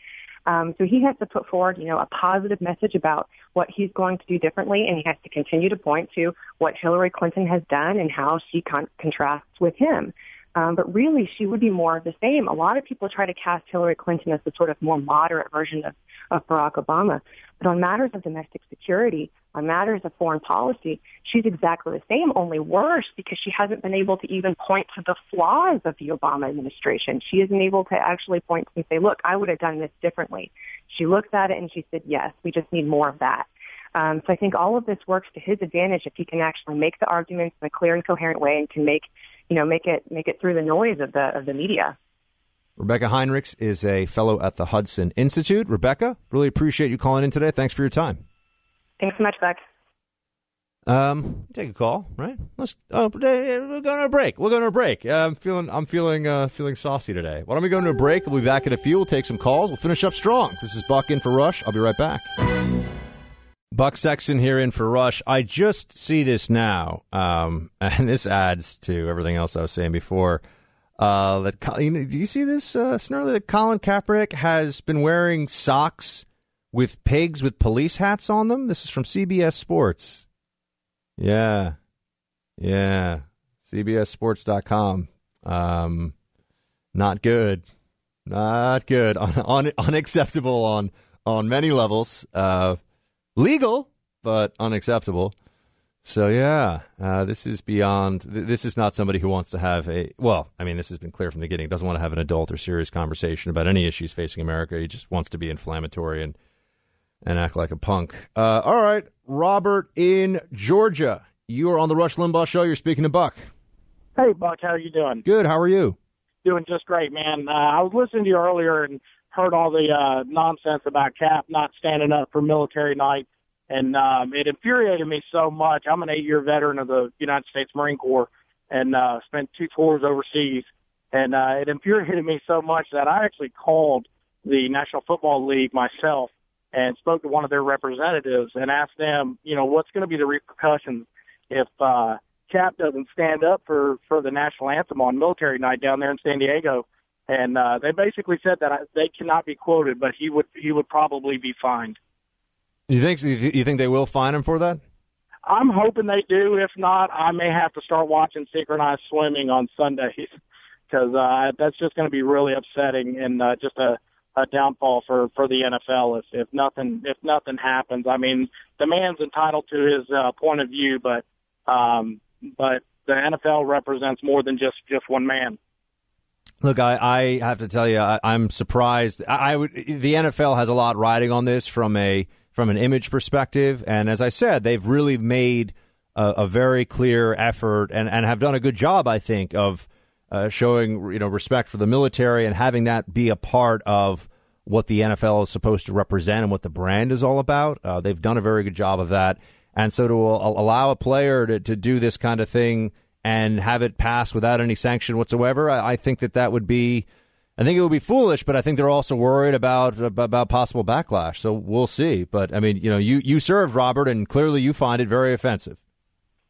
So he has to put forward, a positive message about what he's going to do differently, and he has to continue to point to what Hillary Clinton has done and how she contrasts with him. But really, she would be more of the same. A lot of people try to cast Hillary Clinton as the sort of more moderate version of Barack Obama. But on matters of domestic security, on matters of foreign policy, she's exactly the same, only worse, because she hasn't been able to even point to the flaws of the Obama administration. She isn't able to actually point and say, look, I would have done this differently. She looked at it and she said, yes, we just need more of that. So I think all of this works to his advantage if he can actually make the arguments in a clear and coherent way and can make it through the noise of the media. Rebecca Heinrichs is a fellow at the Hudson Institute. Rebecca, really appreciate you calling in today. Thanks for your time. Thanks so much, Beck. Take a call, right? We're going to a break. We're going to a break. I'm feeling saucy today. Why don't we go to a break? We'll be back in a few. We'll take some calls. We'll finish up strong. This is Buck in for Rush. I'll be right back. Buck Sexton here in for Rush. I just see this now, and this adds to everything else I was saying before. Do you see this, Snarly? That Colin Kaepernick has been wearing socks with pigs with police hats on them? This is from CBS Sports. Yeah. CBSSports.com. Not good. Unacceptable on many levels. Legal, but unacceptable. So, this is beyond. This is not somebody who wants to have this has been clear from the beginning. Doesn't want to have an adult or serious conversation about any issues facing America. He just wants to be inflammatory and act like a punk. All right, Robert in Georgia. You are on the Rush Limbaugh Show. You're speaking to Buck. Hey, Buck. How are you doing? Good. How are you? Doing just great, man. I was listening to you earlier and heard all the nonsense about Cap not standing up for military night. And it infuriated me so much. I'm an 8-year veteran of the United States Marine Corps and spent 2 tours overseas. And it infuriated me so much that I actually called the National Football League myself and spoke to one of their representatives and asked them, what's going to be the repercussions if Cap doesn't stand up for the national anthem on military night down there in San Diego. And they basically said that they cannot be quoted, but he would probably be fined. You think they will fine him for that? I'm hoping they do. If not, I may have to start watching synchronized swimming on Sundays because that's just going to be really upsetting and just a downfall for the NFL if nothing happens. I mean, the man's entitled to his point of view, but the NFL represents more than just one man. Look, I have to tell you, I'm surprised. The NFL has a lot riding on this from an image perspective, and as I said, they've really made a very clear effort and have done a good job, I think, of showing respect for the military and having that be a part of what the NFL is supposed to represent and what the brand is all about. They've done a very good job of that, and so to allow a player to do this kind of thing and have it pass without any sanction whatsoever, I think that would be. I think it would be foolish, but I think they're also worried about possible backlash. So we'll see. But I mean, you served, Robert, and clearly you find it very offensive.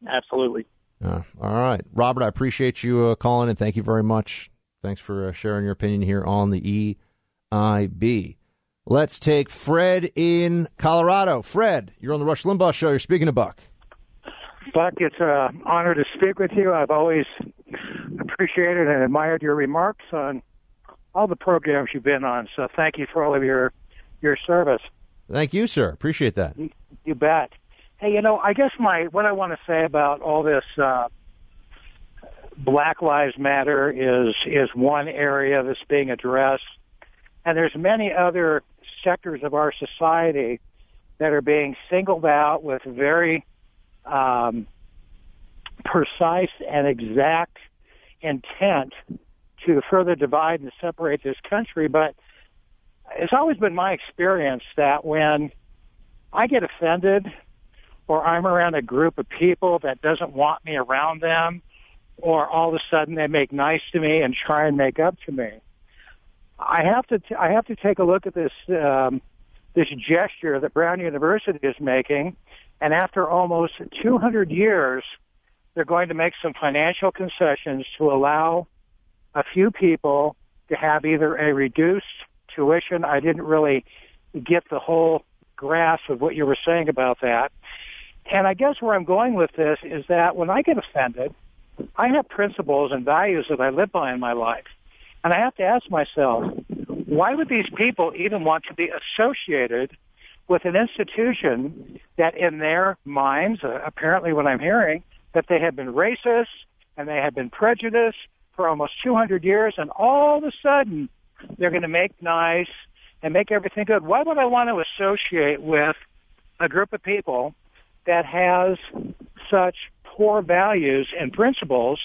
Absolutely. All right, Robert, I appreciate you calling, and thank you very much. Thanks for sharing your opinion here on the EIB. Let's take Fred in Colorado. Fred, you're on the Rush Limbaugh Show. You're speaking to Buck. Buck, it's an honor to speak with you. I've always appreciated and admired your remarks on all the programs you've been on. So thank you for all of your service. Thank you, sir. Appreciate that. You bet. Hey, I guess what I want to say about all this Black Lives Matter is one area that's being addressed. And there's many other sectors of our society that are being singled out with very precise and exact intent to further divide and separate this country. But it's always been my experience that when I get offended or I'm around a group of people that doesn't want me around them, or all of a sudden they make nice to me and try and make up to me, I have to take a look at this this gesture that Brown University is making, and after almost 200 years, they're going to make some financial concessions to allow a few people to have either a reduced tuition. I didn't really get the whole grasp of what you were saying about that. And I guess where I'm going with this is that when I get offended, I have principles and values that I live by in my life. And I have to ask myself, why would these people even want to be associated with an institution that in their minds, apparently what I'm hearing, that they have been racist and they have been prejudiced for almost 200 years, and all of a sudden they're going to make nice and make everything good. Why would I want to associate with a group of people that has such poor values and principles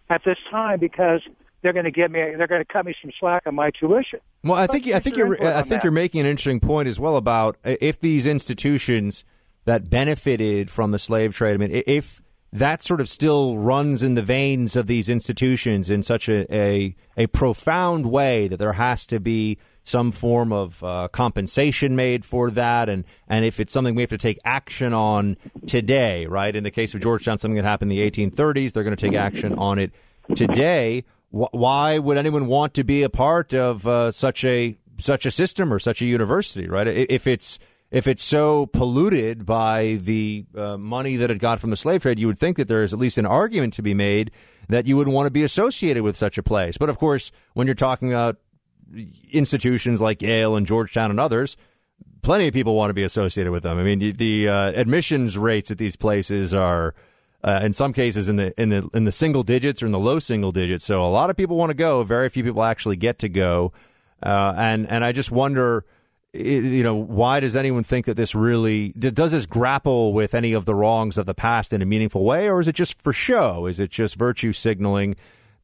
at this time? Because they're going to cut me some slack on my tuition. Well, I think you're making an interesting point as well about if these institutions that benefited from the slave trade. I mean, if that sort of still runs in the veins of these institutions in such a profound way that there has to be some form of compensation made for that, and if it's something we have to take action on today, right? In the case of Georgetown, something that happened in the 1830s, they're going to take action on it today. Why would anyone want to be a part of such a system or such a university, right? If it's so polluted by the money that it got from the slave trade, you would think that there is at least an argument to be made that you would want to be associated with such a place. But of course, when you're talking about institutions like Yale and Georgetown and others, plenty of people want to be associated with them. I mean, the admissions rates at these places are, in some cases, in the single digits or in the low single digits. So a lot of people want to go. Very few people actually get to go. And I just wonder, why does anyone think that this really does this grapple with any of the wrongs of the past in a meaningful way, or is it just for show? Is it just virtue signaling?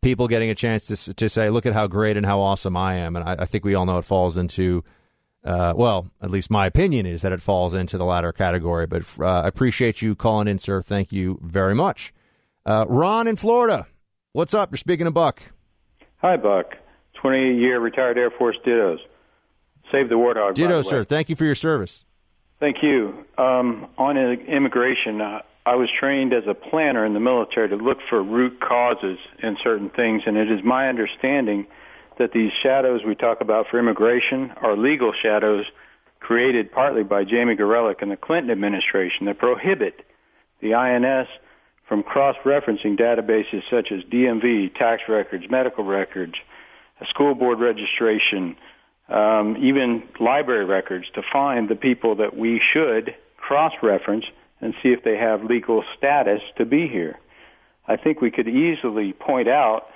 People getting a chance to say, look at how great and how awesome I am. And I think we all know it falls into, well, at least my opinion is that it falls into the latter category. But I appreciate you calling in, sir. Thank you very much. Ron in Florida, what's up? You're speaking to Buck. Hi, Buck. 20-year retired Air Force dittos. Save the warthog. Ditto, sir. Thank you for your service. Thank you. On immigration, I was trained as a planner in the military to look for root causes in certain things, and it is my understanding that these shadows we talk about for immigration are legal shadows created partly by Jamie Gorelick and the Clinton administration that prohibit the INS from cross-referencing databases such as DMV, tax records, medical records, a school board registration, even library records, to find the people that we should cross-reference and see if they have legal status to be here. I think we could easily point out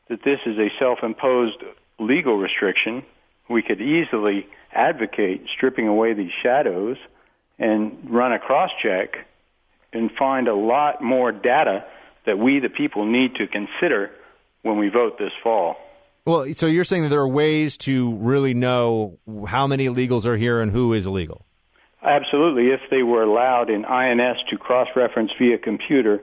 that this is a self-imposed legal restriction. We could easily advocate stripping away these shadows and run a cross-check and find a lot more data that we, the people, need to consider when we vote this fall. Well, so you're saying that there are ways to really know how many illegals are here and who is illegal? Absolutely. If they were allowed in INS to cross-reference via computer,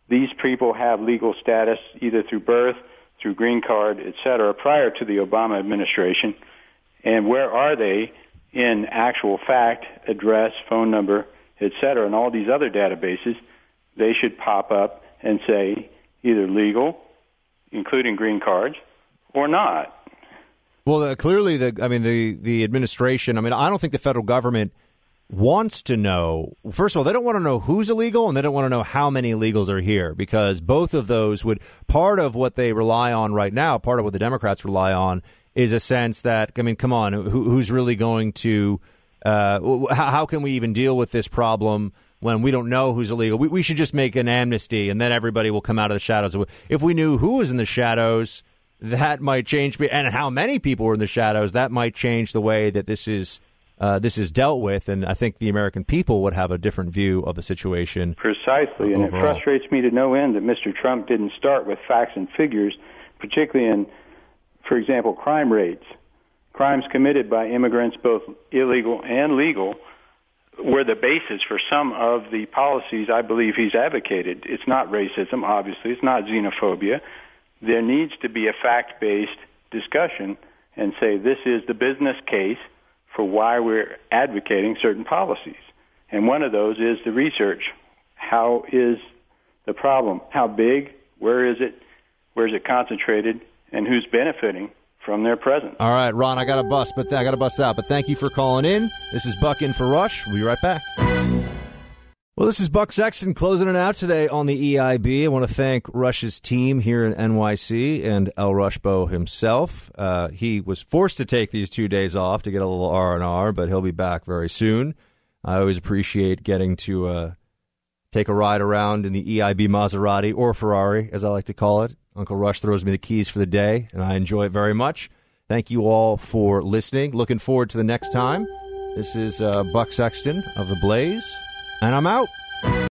these people have legal status either through birth, through green card, et cetera, prior to the Obama administration. And where are they in actual fact, address, phone number, et cetera, and all these other databases? They should pop up and say either legal, including green cards, or not. Well, clearly, the administration, I don't think the federal government wants to know. First of all, they don't want to know who's illegal, and they don't want to know how many illegals are here, because both of those would, part of what they rely on right now, part of what the Democrats rely on, is a sense that, come on, who's really going to, how can we even deal with this problem when we don't know who's illegal? We should just make an amnesty, and then everybody will come out of the shadows. If we knew who was in the shadows, that might change, and how many people were in the shadows, that might change the way that this is dealt with, and I think the American people would have a different view of the situation. Precisely, and overall. It frustrates me to no end that Mr. Trump didn't start with facts and figures, particularly in, for example, crime rates. Crimes committed by immigrants, both illegal and legal, were the basis for some of the policies I believe he's advocated. It's not racism, obviously. It's not xenophobia. There needs to be a fact-based discussion and say this is the business case for why we're advocating certain policies. And one of those is the research. How is the problem? How big? Where is it? Where is it concentrated? And who's benefiting from their presence? All right, Ron, I got to bust out. But thank you for calling in. This is Buck in for Rush. We'll be right back. Well, this is Buck Sexton closing it out today on the EIB. I want to thank Rush's team here in NYC and El Rushbo himself. He was forced to take these 2 days off to get a little R&R, but he'll be back very soon. I always appreciate getting to take a ride around in the EIB Maserati, or Ferrari, as I like to call it. Uncle Rush throws me the keys for the day, and I enjoy it very much. Thank you all for listening. Looking forward to the next time. This is Buck Sexton of The Blaze. And I'm out.